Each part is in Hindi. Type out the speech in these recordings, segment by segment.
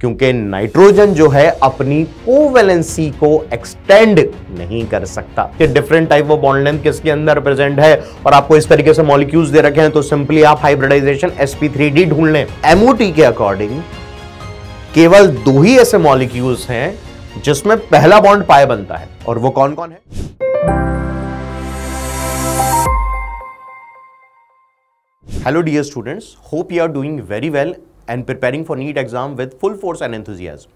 क्योंकि नाइट्रोजन जो है अपनी कोवैलेंसी को एक्सटेंड नहीं कर सकता। कि different type of bond length किसके अंदर प्रेजेंट है और आपको इस तरीके से मॉलिक्यूल्स दे रखे हैं, तो सिंपली आप हाइब्रिडाइजेशन sp3d ढूंढ लें। MOT के अकॉर्डिंग केवल 2 ही ऐसे मॉलिक्यूल्स हैं जिसमें पहला बॉन्ड पाई बनता है, और वो कौन कौन है? Hello dear students, hope you are doing very well and preparing for NEET exam with full force and enthusiasm.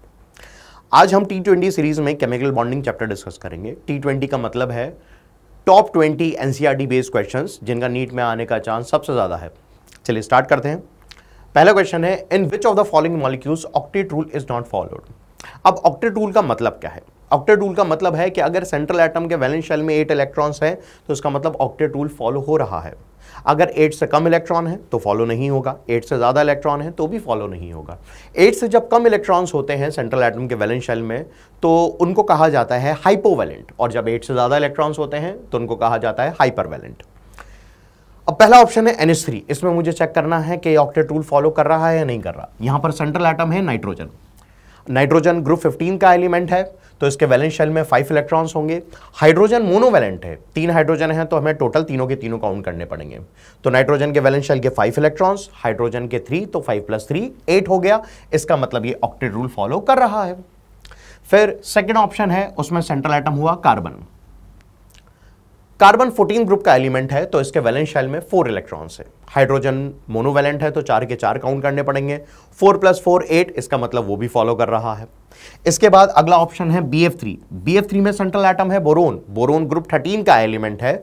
आज हम T20 सीरीज में केमिकल बॉन्डिंग चैप्टर डिस्कस करेंगे। T20 का मतलब है टॉप 20 NCERT बेस्ड क्वेश्चंस जिनका नीट में आने का चांस सबसे ज्यादा है। चलिए स्टार्ट करते हैं। पहला क्वेश्चन है, in which of the following molecules octet rule is not followed. अब ऑक्टेट रूल का मतलब क्या है? ऑक्टेट रूल का मतलब है कि अगर सेंट्रल एटम के वैलेंस शेल में 8 इलेक्ट्रॉन्स हैं तो इसका मतलब ऑक्टेट रूल फॉलो हो रहा है। अगर 8 से कम इलेक्ट्रॉन है तो फॉलो नहीं होगा, 8 से ज्यादा इलेक्ट्रॉन है तो भी फॉलो नहीं होगा। 8 से जब कम इलेक्ट्रॉन्स होते हैं सेंट्रल एटम के वैलेंस शेल में तो उनको कहा जाता है हाइपोवैलेंट, और जब 8 से ज्यादा इलेक्ट्रॉन्स होते हैं तो उनको कहा जाता है हाइपरवैलेंट। अब पहला ऑप्शन है NH3। इसमें मुझे चेक करना है कि ऑक्टेट रूल फॉलो कर रहा है या नहीं कर रहा। यहां पर सेंट्रल एटम है नाइट्रोजन। नाइट्रोजन ग्रुप 15 का एलिमेंट है तो इसके वैलेंस शेल में 5 इलेक्ट्रॉन्स होंगे। हाइड्रोजन मोनोवैलेंट है, 3 हाइड्रोजन है तो हमें टोटल तीनों के तीनों काउंट करने पड़ेंगे। तो नाइट्रोजन के वैलेंस शेल के 5 इलेक्ट्रॉन्स, हाइड्रोजन के 3, तो 5 + 3 8 हो गया। इसका मतलब ये ऑक्टेट रूल फॉलो कर रहा है। फिर सेकेंड ऑप्शन है, उसमें सेंट्रल एटम हुआ कार्बन। कार्बन 14 ग्रुप का एलिमेंट है तो इसके वैलेंस शेल में 4 इलेक्ट्रॉन्स है। हाइड्रोजन मोनोवैलेंट है तो 4 के 4 काउंट करने पड़ेंगे। 4 + 4 8, इसका मतलब वो भी फॉलो कर रहा है। इसके बाद अगला ऑप्शन है BF3। BF3 में सेंट्रल एटम है बोरोन। बोरोन ग्रुप 13 का एलिमेंट है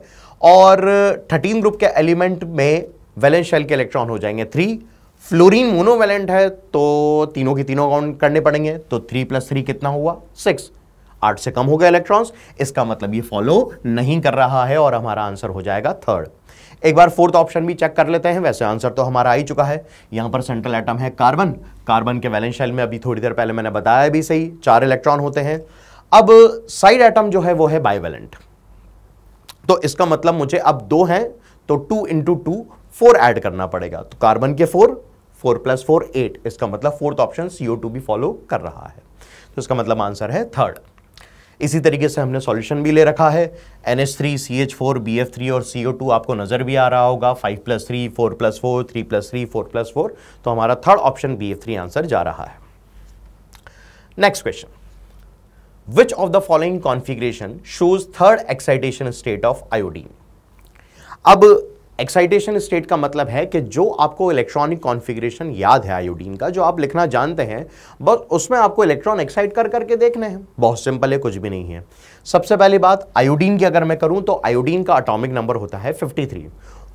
और 13 ग्रुप के एलिमेंट में वैलेंस शेल के इलेक्ट्रॉन हो जाएंगे 3। फ्लोरीन मोनोवैलेंट है तो तीनों की तीनों काउंट करने पड़ेंगे, तो 3 + 3 कितना हुआ? 6। 8 से कम हो गए इलेक्ट्रॉन्स, इसका मतलब ये फॉलो नहीं कर रहा है और हमारा आंसर हो जाएगा थर्ड। एक बार फोर्थ ऑप्शन भी चेक कर लेते हैं। वैसे आंसर तो हमारा आ ही चुका है। यहां पर सेंट्रल एटम है कार्बन। कार्बन के वैलेंस शेल में अभी थोड़ी देर पहले मैंने बताया भी सही 4 इलेक्ट्रॉन होते हैं। अब साइड एटम जो है वो है बाइवैलेंट, तो इसका मतलब मुझे अब 2 हैं तो 2 × 2 4 ऐड करना पड़ेगा। तो कार्बन के 4 + 4 8, इसका मतलब फोर्थ ऑप्शन CO2 भी फॉलो कर रहा है, तो इसका मतलब आंसर है थर्ड। इसी तरीके से हमने सॉल्यूशन भी ले रखा है। NH3, CH4, BF3 और CO2 आपको नजर भी आ रहा होगा। 5 + 3 4 + 4 3 + 3 4 + 4, तो हमारा थर्ड ऑप्शन BF3 आंसर जा रहा है। Next question, which of the following configuration shows third excitation state of iodine. अब एक्साइटेशन स्टेट का मतलब है कि जो आपको इलेक्ट्रॉनिक कॉन्फ़िगरेशन याद है आयोडीन का, जो आप लिखना जानते हैं, बस उसमें आपको इलेक्ट्रॉन एक्साइट कर करके देखने हैं। बहुत सिंपल है, कुछ भी नहीं है। सबसे पहली बात, आयोडीन की अगर मैं करूं तो आयोडीन का एटॉमिक नंबर होता है 53।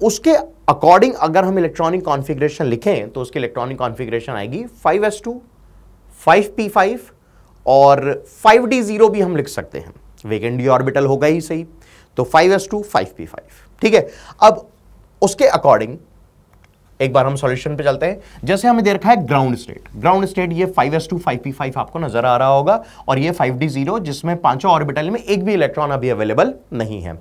उसके अकॉर्डिंग अगर हम इलेक्ट्रॉनिक कॉन्फ़िगरेशन लिखें तो उसकी इलेक्ट्रॉनिक कॉन्फ़िगरेशन आएगी 5s2 5p5 और 5d0 भी हम लिख सकते हैं। वेकेंट डी ऑर्बिटल होगा ही सही, तो 5s2 5p5, ठीक है। अब उसके अकॉर्डिंग एक बार हम सॉल्यूशन पे चलते हैं। जैसे हमें दे रखा है ग्राउंड स्टेट। ग्राउंड स्टेट ये 5s2 5p5 आपको नजर आ रहा होगा, और ये 5d0 जिसमें पांचों ऑर्बिटल में एक भी इलेक्ट्रॉन अभी अवेलेबल नहीं है।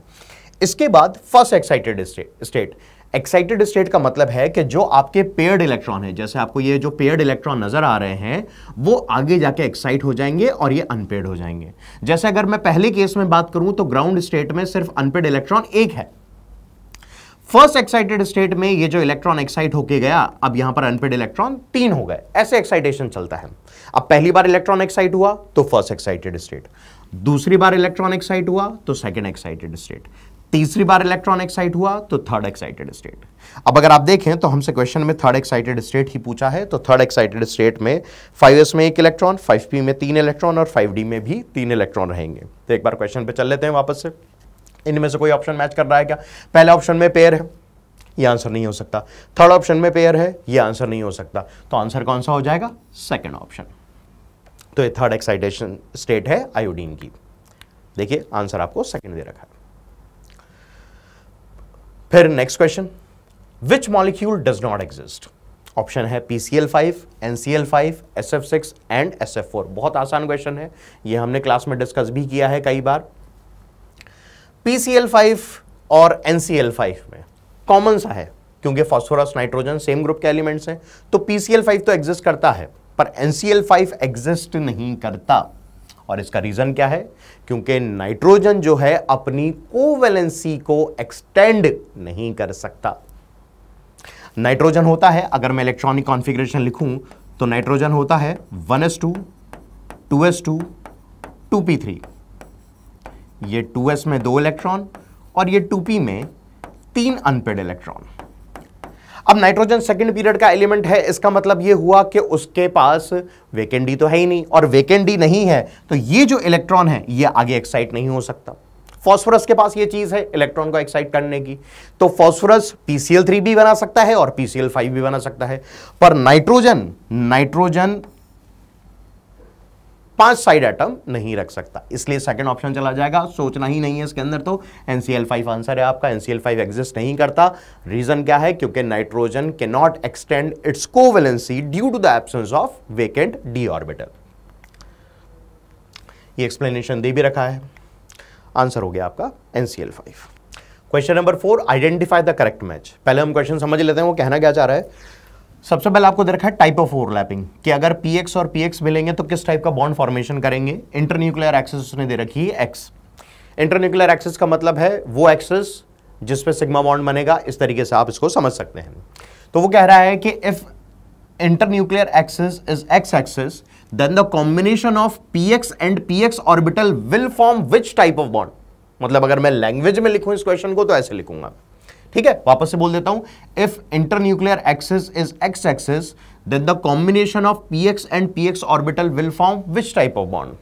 इसके बाद first excited state. Excited state का मतलब है कि जो आपके पेयर्ड इलेक्ट्रॉन है, जैसे आपको ये जो पेयर्ड इलेक्ट्रॉन नजर आ रहे हैं, वो आगे जाके एक्साइट हो जाएंगे और ये अनपेयर्ड हो जाएंगे। जैसे अगर मैं पहले केस में बात करूं तो ग्राउंड स्टेट में सिर्फ अनपेयर्ड इलेक्ट्रॉन एक है। फर्स्ट एक्साइटेड स्टेट में ये जो इलेक्ट्रॉन एक्साइट होके गया, अब यहां पर अनपेयर्ड इलेक्ट्रॉन 3 हो गए। ऐसे एक्साइटेशन चलता है। अब पहली बार इलेक्ट्रॉन एक्साइट हुआ तो फर्स्ट एक्साइटेड स्टेट, दूसरी बार इलेक्ट्रॉन एक्साइट हुआ तो सेकंड एक्साइटेड स्टेट, तीसरी बार इलेक्ट्रॉन एक्साइट हुआ तो थर्ड एक्साइटेड स्टेट। अब अगर आप देखें तो हमसे क्वेश्चन में थर्ड एक्साइटेड स्टेट ही पूछा है, तो थर्ड एक्साइटेड स्टेट में 5s में 1 इलेक्ट्रॉन, 5p में 3 इलेक्ट्रॉन और 5d में भी 3 इलेक्ट्रॉन रहेंगे। तो एक बार क्वेश्चन पे चल लेते हैं वापस से। इनमें से कोई ऑप्शन मैच कर रहा है क्या? पहले ऑप्शन में पेयर है, ये आंसर नहीं हो सकता। थर्ड ऑप्शन में पेयर है, ये आंसर नहीं हो सकता। तो आंसर कौन सा हो जाएगा? Second option. तो ये थर्ड एक्साइटेशन स्टेट है आयोडीन की। देखिए आंसर आपको सेकंड दे रखा है। फिर next question, which molecule does not exist. Option है PCl5, NCl5, SF6 and SF4। बहुत आसान क्वेश्चन है, ये हमने क्लास में डिस्कस भी किया है कई बार। PCl5 और NCl5 में कॉमन सा है, क्योंकि फास्फोरस नाइट्रोजन सेम ग्रुप के एलिमेंट्स हैं, तो PCl5 तो एग्जिस्ट करता है। पर NCl5 एग्जिस्ट नहीं करता। और इसका रीजन क्या है? क्योंकि नाइट्रोजन जो है अपनी कोवैलेंसी को एक्सटेंड नहीं कर सकता। नाइट्रोजन होता है, अगर मैं इलेक्ट्रॉनिक कॉन्फ़िगरेशन लिखूं तो नाइट्रोजन होता है 1s2 2s2 2p3। ये 2s में 2 इलेक्ट्रॉन और ये 2p में 3 अनपेड इलेक्ट्रॉन। अब नाइट्रोजन सेकंड पीरियड का एलिमेंट है, इसका मतलब यह हुआ कि उसके पास वेकेंट डी तो है ही नहीं, और वेकेंट डी नहीं है तो ये जो इलेक्ट्रॉन है ये आगे एक्साइट नहीं हो सकता। फास्फोरस के पास ये चीज है इलेक्ट्रॉन को एक्साइट करने की, तो फास्फोरस PCl3 भी बना सकता है और PCl5 भी बना सकता है, पर नाइट्रोजन 5 साइड एटम नहीं रख सकता, इसलिए सेकंड ऑप्शन चला जाएगा। सोचना ही नहीं है इसके अंदर, तो NCl5 आंसर है आपका। NCl5 एग्जिस्ट नहीं करता। रीजन क्या है? क्योंकि nitrogen can not extend its covalency due to the absence of vacant d orbital. ये एक्सप्लेनेशन दे भी रखा है। आंसर हो गया आपका NCl5। Question number 4, identify the correct match. पहले हम क्वेश्चन समझ लेते हैं वो कहना क्या चाह रहा है। सबसे पहले आपको दे रखा है टाइप ऑफ ओवरलैपिंग, कि अगर px और px मिलेंगे तो किस टाइप का बॉन्ड फॉर्मेशन करेंगे। इंटरन्यूक्लियर एक्सिस उसने दे रखी है x। इंटरन्यूक्लियर एक्सिस का मतलब है वो एक्सिस जिस पे सिग्मा बॉन्ड बनेगा, इस तरीके से आप इसको समझ सकते हैं। तो वो कह रहा है कि if internuclear axis is x-axis, then the combination of px and px orbital will form which type of bond। मतलब अगर मैं लैंग्वेज में लिखूं इस क्वेश्चन को तो ऐसे लिखूंगा, ठीक है। वापस से बोल देता हूं, if internuclear axis is x-axis, then the combination of px and px orbital will form which type of bond।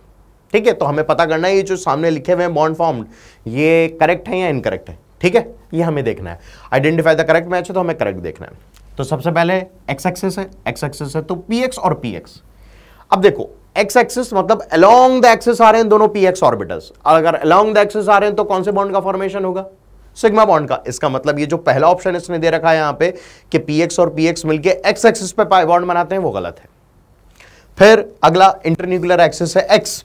ठीक है, तो हमें पता करना है ये जो सामने लिखे हुए हैं बॉन्ड फॉर्म्ड, ये करेक्ट है या इनकरेक्ट है, ठीक है, ये हमें देखना है। आइडेंटिफाई द करेक्ट मैच है तो हमें करेक्ट देखना है। तो सबसे पहले एक्स एक्सिस है तो px और px। अब देखो एक्स एक्सिस मतलब अलोंग द एक्सिस आ रहे हैं दोनों px ऑर्बिटल्स, अगर अलोंग द एक्सिस आ रहे हैं तो कौन से बॉन्ड का फॉर्मेशन होगा? सिग्मा बॉन्ड का। इसका मतलब ये जो पहला ऑप्शन इसने दे रखा है यहां पे कि px और px मिलके एक्स एक्सिस पे बॉन्ड बनाते हैं, वो गलत है। फिर अगला इंटरन्यूक्लियर एक्सिस है x,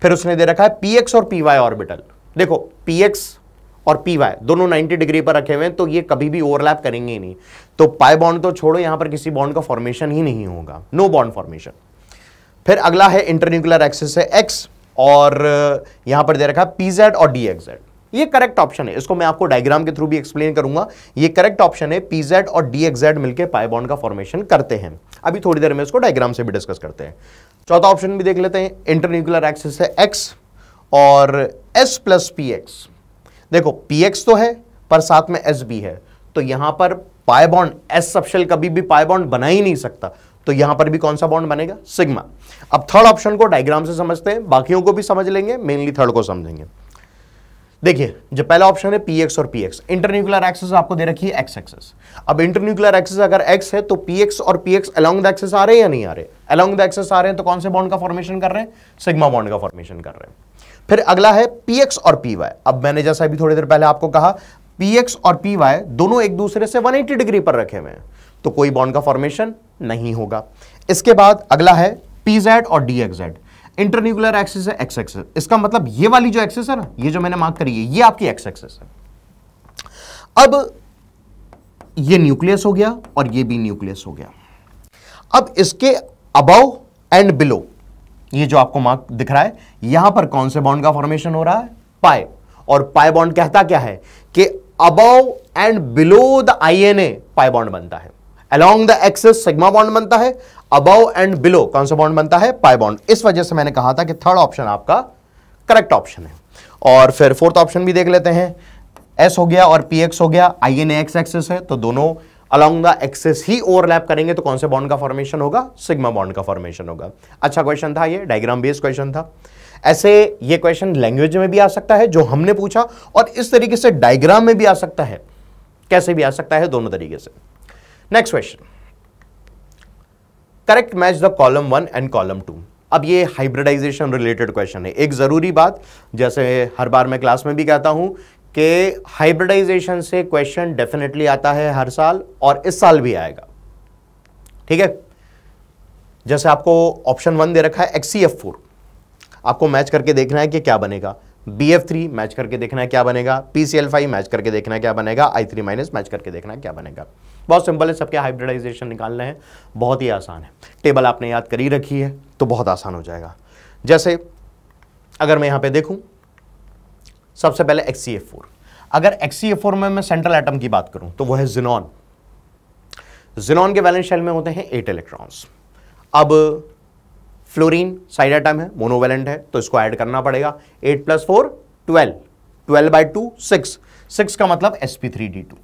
फिर उसने दे रखा है px और py ऑर्बिटल। देखो px और py दोनों 90 डिग्री पर रखे हुए हैं तो ये कभी भी ओवरलैप करेंगे ही नहीं, तो पाई बॉन्ड तो छोड़ो, यहां पर किसी बॉन्ड का फॉर्मेशन ही नहीं होगा, नो बॉन्ड फॉर्मेशन। फिर अगला है इंटरन्यूक्लियर एक्सिस है x और यहां पर दे रखा है pz और dxz। ये करेक्ट ऑप्शन है, इसको मैं आपको डायग्राम के थ्रू भी एक्सप्लेन करूंगा। ये करेक्ट ऑप्शन है, pz और dxz मिलकर पाई बॉन्ड का फॉर्मेशन करते हैं। अभी थोड़ी देर में इसको डायग्राम से भी डिस्कस करते हैं। चौथा ऑप्शन भी देख लेते हैं, इंटरन्यूक्लियर एक्सिस है x और s प्लस px। देखो px तो है पर साथ में s भी है, तो यहां पर पाई बॉन्ड s सबशेल कभी भी पाई बॉन्ड बना ही नहीं सकता, तो यहां पर भी कौन सा बॉन्ड बनेगा? सिग्मा। अब थर्ड ऑप्शन को डायग्राम से समझते हैं, बाकियों को भी समझ लेंगे, मेनली थर्ड को समझेंगे। देखिए जो पहला ऑप्शन है px और px, इंटरन्यूक्लियर एक्सिस आपको दे रखी है x एक्सिस। अब इंटरन्यूक्लियर एक्सिस अगर x है तो px और px अलोंग द एक्सिस आ रहे हैं या नहीं आ रहे? अलोंग द एक्सिस आ रहे हैं तो कौन से बॉन्ड का फॉर्मेशन कर रहे हैं? सिग्मा बॉन्ड का फॉर्मेशन कर रहे हैं। फिर अगला है px और py। अब मैंने जैसा अभी थोड़ी देर पहले आपको कहा, px और py दोनों एक दूसरे से 180 डिग्री पर रखे हुए हैं, तो कोई बॉन्ड का फॉर्मेशन नहीं होगा। इसके बाद अगला है pz और dxz। इंटरन्यूक्लियर एक्सिस है x एक्सिस, इसका मतलब ये वाली जो एक्सिस है ना, ये जो मैंने मार्क करी है, ये आपकी x एक्सिस है। अब ये न्यूक्लियस हो गया और ये भी न्यूक्लियस हो गया। अब इसके अबव एंड बिलो, ये जो आपको मार्क दिख रहा है, यहां पर कौन से बॉन्ड का फॉर्मेशन हो रहा है? पाई। और पाई बॉन्ड कहता क्या है कि above and below the INA pi bond बनता है। Along the axis sigma bond बनता है, अबव एंड बिलो कौन सा बॉन्ड बनता है? Pi bond. इस वजह से मैंने कहा था कि थर्ड ऑप्शन आपका करेक्ट ऑप्शन है। और फिर फोर्थ ऑप्शन भी देख लेते हैं, S हो गया और px हो गया, INA x एक्सिस है तो दोनों along the axis he overlap करेंगे, तो कौन से बॉन्ड का फॉर्मेशन होगा? सिग्मा बॉन्ड का फॉर्मेशन होगा। अच्छा क्वेश्चन था, ये डायग्राम बेस्ड क्वेश्चन था। ऐसे ये क्वेश्चन लैंग्वेज में भी आ सकता है जो हमने पूछा, और इस तरीके से डायग्राम में भी आ सकता है, कैसे भी आ सकता है, दोनों तरीके से। Next question, correct match the column 1 and column 2। अब ये हाइब्रिडाइजेशन रिलेटेड क्वेश्चन है। एक जरूरी बात, जैसे हर बार मैं क्लास में भी कहता हूं कि हाइब्रिडाइजेशन से क्वेश्चन डेफिनेटली आता है हर साल, और इस साल भी आएगा, ठीक है। जैसे आपको ऑप्शन 1 दे रखा है HCF4, आपको मैच करके देखना है कि क्या बनेगा। BF3 मैच करके देखना है क्या बनेगा, PCl5 मैच करके देखना है क्या बनेगा, I3 माइनस मैच करके देखना है क्या बनेगा। बहुत सिंपल है, सबके हाइब्रिडाइजेशन निकालने हैं, बहुत ही आसान है। टेबल आपने याद करी रखी है तो बहुत आसान हो जाएगा। जैसे अगर मैं यहां पे देखूं, सबसे पहले HCF4, अगर HCF4 में मैं सेंट्रल एटम की बात करूं तो वो है जिनॉन। जिनॉन के वैलेंस शेल में होते हैं 8 इलेक्ट्रॉन्स। अब फ्लोरीन साइड एटम है, मोनोवैलेंट है, तो इसको ऐड करना पड़ेगा। 8 + 4 12, 12/2 6, 6 का मतलब sp3d2।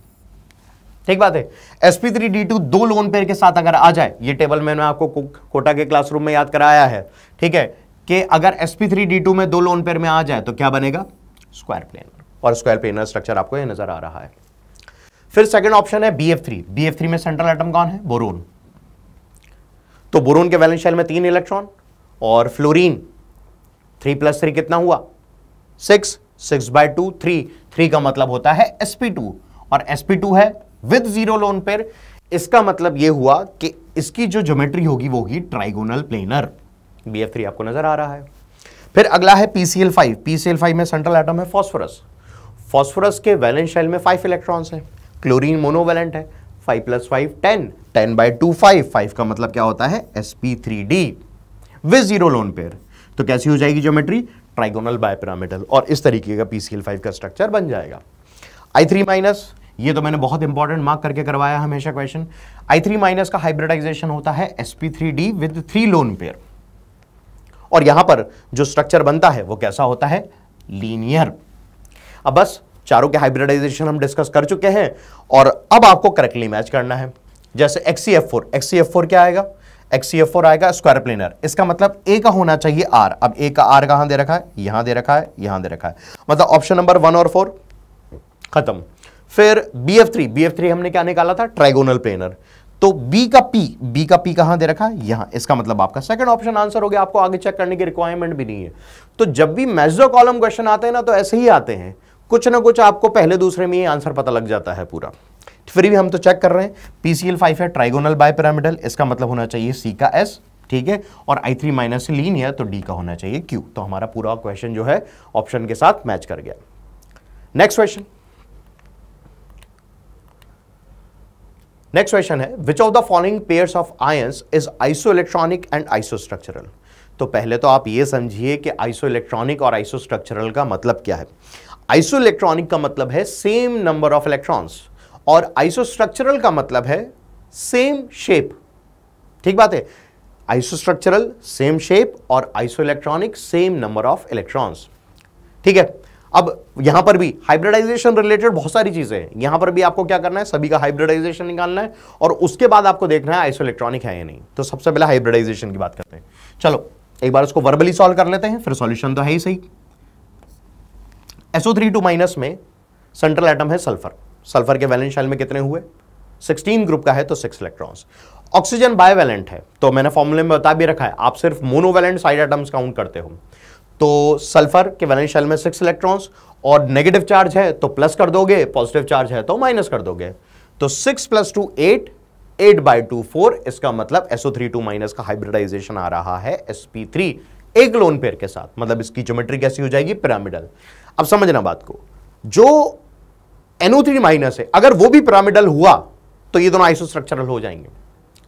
ठीक बात है, sp3d2 दो लोन पेयर के साथ अगर आ जाए, ये टेबल मैंने आपको कोटा के क्लासरूम में याद कराया है, ठीक है, कि अगर sp3d2 में दो लोन पेयर में आ जाए तो क्या बनेगा, स्क्वायर प्लेनर, और स्क्वायर प्लेनर स्ट्रक्चर आपको ये नजर आ रहा है। फिर सेकंड ऑप्शन है BF3। BF3 में सेंट्रल एटम कौन है, बोरोन। तो बोरोन के वैलेंस शेल में 3 इलेक्ट्रॉन, और फ्लोरीन 3 + 3 कितना हुआ, 6, 6/2 3, 3 का मतलब होता है sp2, और sp2 है विद 0 लोन पेयर। इसका मतलब यह हुआ कि इसकी जो ज्योमेट्री होगी वो होगी ट्राइगोनल प्लेनर। BF3 आपको नजर आ रहा है। फिर अगला है PCl5। PCl5 में सेंट्रल एटम है फॉस्फोरस। फॉस्फोरस के वैलेंस शेल में 5 इलेक्ट्रॉन्स हैं। क्लोरीन मोनोवैलेंट है, 5 + 5 10, 10/2 5, 5 का मतलब क्या होता है, sp3d विद 0 लोन पेयर। तो कैसी हो जाएगी ज्योमेट्री, ट्राइगोनल बायपिरामिडल, और इस तरीके का PCl5 का स्ट्रक्चर बन जाएगा। I3-, ये तो मैंने बहुत इंपॉर्टेंट मार्क करके करवाया हमेशा क्वेश्चन। I3- का हाइब्रिडाइजेशन होता है sp3d विद 3 लोन पेयर, और यहां पर जो स्ट्रक्चर बनता है वो कैसा होता है, लीनियर। अब बस चारों के हाइब्रिडाइजेशन हम डिस्कस कर चुके हैं, और अब आपको करेक्टली मैच करना है। जैसे HCF4, HCF4 क्या आएगा, HCF4 आएगा स्क्वायर प्लेनर। इसका मतलब A का होना चाहिए R। अब A का R कहां दे रखा है, यहां दे रखा है, यहां दे रखा है, मतलब ऑप्शन नंबर 1 और 4 खत्म। फिर BF3 हमने क्या निकाला था, ट्राइगोनल प्लेनर। तो B का P कहां दे रखा है, यहां। इसका मतलब आपका सेकंड ऑप्शन आंसर हो गया, आपको आगे चेक करने की रिक्वायरमेंट भी नहीं है। तो जब भी मेसो कॉलम क्वेश्चन आते हैं ना, तो ऐसे ही आते हैं, कुछ ना कुछ आपको पहले दूसरे में ही आंसर पता लग जाता है पूरा। फिर भी हम तो चेक कर रहे हैं। PCl5 है ट्राइगोनल बायपिरामिडल, इसका मतलब होना चाहिए C का S, ठीक है, और I3- लीनियर, तो D का होना चाहिए Q। तो हमारा पूरा क्वेश्चन जो है ऑप्शन के साथ मैच कर गया। नेक्स्ट क्वेश्चन है, which of the following pairs of ions is isoelectronic and isostructural. तो पहले तो आप ये समझिए कि आइसोइलेक्ट्रॉनिक और आइसोस्ट्रक्चरल का मतलब क्या है। आइसोइलेक्ट्रॉनिक का मतलब है सेम नंबर ऑफ इलेक्ट्रॉन्स, और आइसोस्ट्रक्चरल का मतलब है सेम शेप। ठीक बात है, आइसोस्ट्रक्चरल सेम शेप और isoelectronic same number of electrons. ठीक है, अब यहां पर भी हाइब्रिडाइजेशन रिलेटेड बहुत सारी चीजें हैं। यहां पर भी आपको क्या करना है, सभी का हाइब्रिडाइजेशन निकालना है, और उसके बाद आपको देखना है आइसोइलेक्ट्रॉनिक है या नहीं। तो सबसे पहले हाइब्रिडाइजेशन की बात करते हैं। चलो एक बार उसको वर्बली सॉल्व कर लेते हैं, फिर सॉल्यूशन तो है ही सही। SO3 में सेंट्रल एटम है सल्फर। सल्फर के वैलेंस शेल में कितने हुए, 16 ग्रुप का है तो 6 इलेक्ट्रॉन्स। ऑक्सीजन बायवैलेंट है, तो मैंने फॉर्मूले में बता भी रखा है, आप सिर्फ मोनोवैलेंट साइड एटम्स काउंट करते हो। तो सल्फर के वैलेंस शेल में 6 इलेक्ट्रॉन्स, और नेगेटिव चार्ज है तो प्लस कर दोगे, पॉजिटिव चार्ज है तो माइनस कर दोगे। तो 6 + 2 8, 8/2 4। इसका मतलब SO3 का हाइब्रिडाइजेशन आ रहा है sp3 एक लोन पेयर के साथ, मतलब इसकी ज्योमेट्री कैसी हो जाएगी, पिरामिडल। अब समझना बात को, जो NO3- है अगर वो भी पिरामिडल हुआ तो ये दोनों आइसोस्ट्रक्चरल हो जाएंगे।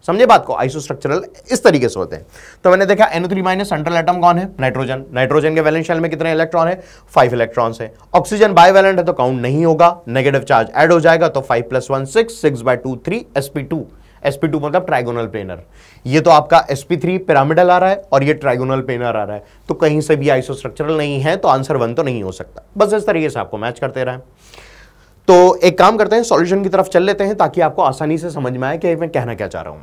समझे बात को, आइसोस्ट्रक्चरल इस तरीके से होते हैं। तो मैंने देखा NO3- सेंट्रल एटम कौन है, नाइट्रोजन। नाइट्रोजन के वैलेंस शेल में कितने इलेक्ट्रॉन है, 5 इलेक्ट्रॉन्स है। ऑक्सीजन बायवैलेंट है तो काउंट नहीं होगा, नेगेटिव चार्ज ऐड हो जाएगा, तो 5 + 1 6, 6/2 3, sp2। sp2 मतलब ट्राइगोनल प्लेनर। ये तो आपका sp3 पिरामिडल आ रहा है और ये ट्राइगोनल प्लेनर आ रहा है, तो कहीं से भी आइसोस्ट्रक्चरल नहीं है, तो आंसर 1 तो नहीं हो सकता। बस इस तरीके से आपको मैच करते रहे। तो एक काम करते हैं, सॉल्यूशन की तरफ चल लेते हैं, ताकि आपको आसानी से समझ में आए कि मैं कहना क्या चाह रहा हूं।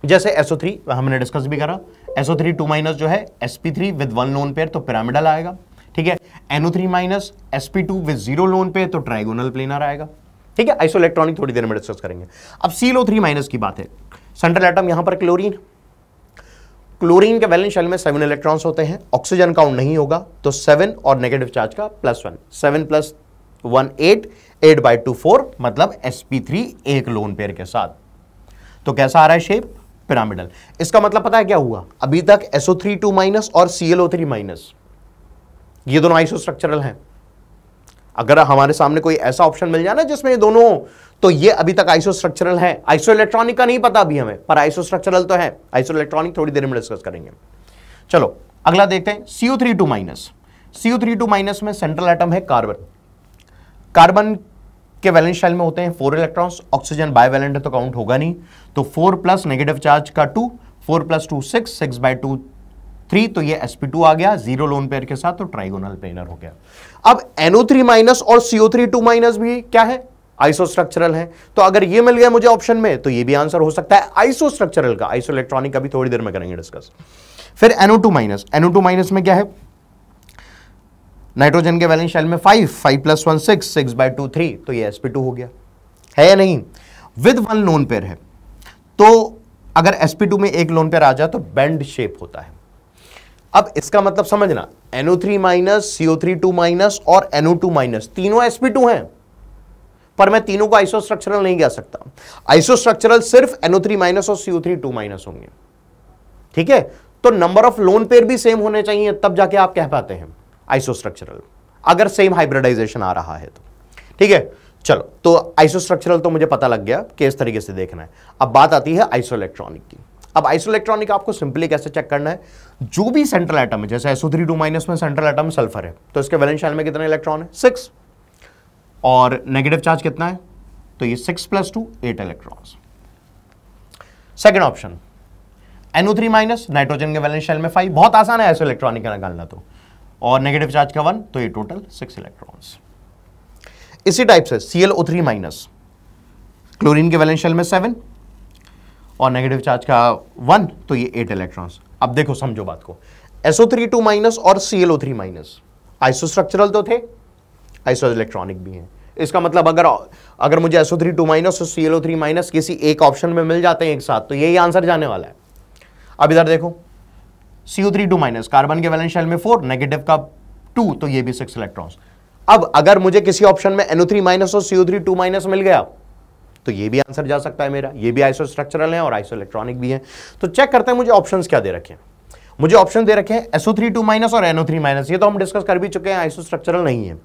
जैसे SO3 हमने डिस्कस भी करा, SO3 जो है sp3 विद 1 लोन पेयर तो पिरामिडल आएगा। ठीक है, NO3- sp2 with 0 lone pair तो ट्राइगोनल प्लेनर आएगा। ठीक है, आइसोइलेक्ट्रॉनिक थोड़ी देर में डिस्कस करेंगे। अब ClO3- की बात है, सेंट्रल एटम यहां पर क्लोरीन। क्लोरीन के वैलेंस शेल में 7 इलेक्ट्रॉन्स होते हैं, ऑक्सीजन काउंट नहीं होगा, तो 7 और नेगेटिव चार्ज का +1, 7 + 1 8, 8/2 4, मतलब sp3 एक लोन पेयर के साथ। तो कैसा आ रहा है शेप, पिरामिडल। इसका मतलब पता है क्या हुआ, अभी तक SO3 2- और ClO3- ये दोनों आइसोस्ट्रक्चरल हैं। अगर हमारे सामने कोई ऐसा ऑप्शन मिल जाए ना जिसमें ये दोनों हो, तो ये अभी तक आइसोस्ट्रक्चरल है। आइसो इलेक्ट्रॉनिक का नहीं पता अभी हमें, पर आइसोस्ट्रक्चरल तो है। आइसो इलेक्ट्रॉनिक थोड़ी देर में डिस्कस करेंगे। चलो अगला देखते हैं, CO3 CO3 में सेंट्रल एटम है कार्बन। कार्बन के वैलेंस शेल में होते हैं 4 इलेक्ट्रॉन्स। ऑक्सीजन बाइवैलेंट है तो काउंट होगा नहीं, तो 4 प्लस नेगेटिव चार्ज का 2, 4 प्लस 2 6, 6/2 3, तो ये sp2 आ गया 0 लोन पेयर के साथ, तो ट्राइगोनल प्लेनर हो गया। अब NO3- और CO3 भी क्या है, आइसोस्ट्रक्चरल है। तो अगर ये मिल गया मुझे ऑप्शन में, तो ये भी आंसर हो सकता है आइसोस्ट्रक्चरल का। आइसो इलेक्ट्रॉनिक का भी थोड़ी देर में करेंगे डिस्कस। फिर NO2- में क्या है, नाइट्रोजन के वैलेंस शेल में 5 प्लस 1 6, 6/2 3, तो ये sp2 हो गया, है या नहीं। विद 1 लोन पेयर है, तो अगर sp2 में एक लोन पेयर आ जाए तो बेंड शेप होता है। अब इसका मतलब समझना, NO3- CO3 और NO2- तीनों sp2 हैं, पर मैं तीनों को आइसोस्ट्रक्चरल नहीं कह सकता। आइसोस्ट्रक्चरल सिर्फ NO3- और CO3 होंगे, ठीक है। तो नंबर ऑफ लोन पेयर भी सेम होने चाहिए, तब जाके आप कह पाते हैं आइसोस्ट्रक्चरल, अगर सेम हाइब्रिडाइजेशन आ रहा है तो, ठीक है। चलो, तो आइसोस्ट्रक्चरल तो मुझे पता लग गया कि इस तरीके से देखना है। अब बात आती है आइसोइलेक्ट्रॉनिक की। अब आइसोइलेक्ट्रॉनिक आपको सिंपली कैसे चेक करना है, जो भी सेंट्रल एटम है, जैसे SO3 में सेंट्रल एटम सल्फर है, तो इसके वैलेंस शेल में कितने इलेक्ट्रॉन है, 6, और नेगेटिव चार्ज कितना है, तो ये 6 + 2 8 electrons. Second option NO3- nitrogen के वैलेंस शेल में 5, बहुत आसान है आइसोइलेक्ट्रॉनिक का निकालना तो, और नेगेटिव चार्ज का 1, तो ये टोटल 6 इलेक्ट्रॉन्स। इसी टाइप से ClO3- क्लोरीन के वैलेंस शेल में 7 और नेगेटिव चार्ज का 1, तो ये 8 इलेक्ट्रॉन्स। अब देखो, समझो बात को, SO3 और ClO3- आइसोस्ट्रक्चरल तो थे, आइसो इलेक्ट्रॉनिक भी हैं। इसका मतलब अगर मुझे SO3 और ClO3- किसी एक ऑप्शन में मिल जाते हैं एक साथ, तो यही आंसर जाने वाला है। अब इधर देखो, CO3 कार्बन के वैलेंस शेल में 4, नेगेटिव का 2, तो ये भी 6 इलेक्ट्रॉन्स। अब अगर मुझे किसी ऑप्शन में NO3- और CO3 मिल गया, तो ये भी आंसर जा सकता है मेरा, ये भी आइसोस्ट्रक्चरल है और आइसो इलेक्ट्रॉनिक भी है। तो चेक करते हैं मुझे ऑप्शंस क्या दे रखे हैं। मुझे ऑप्शन दे रखे हैं SO3 और NO3-, ये तो हम डिस्कस कर भी चुके हैं, आइसोस्ट्रक्चरल नहीं है।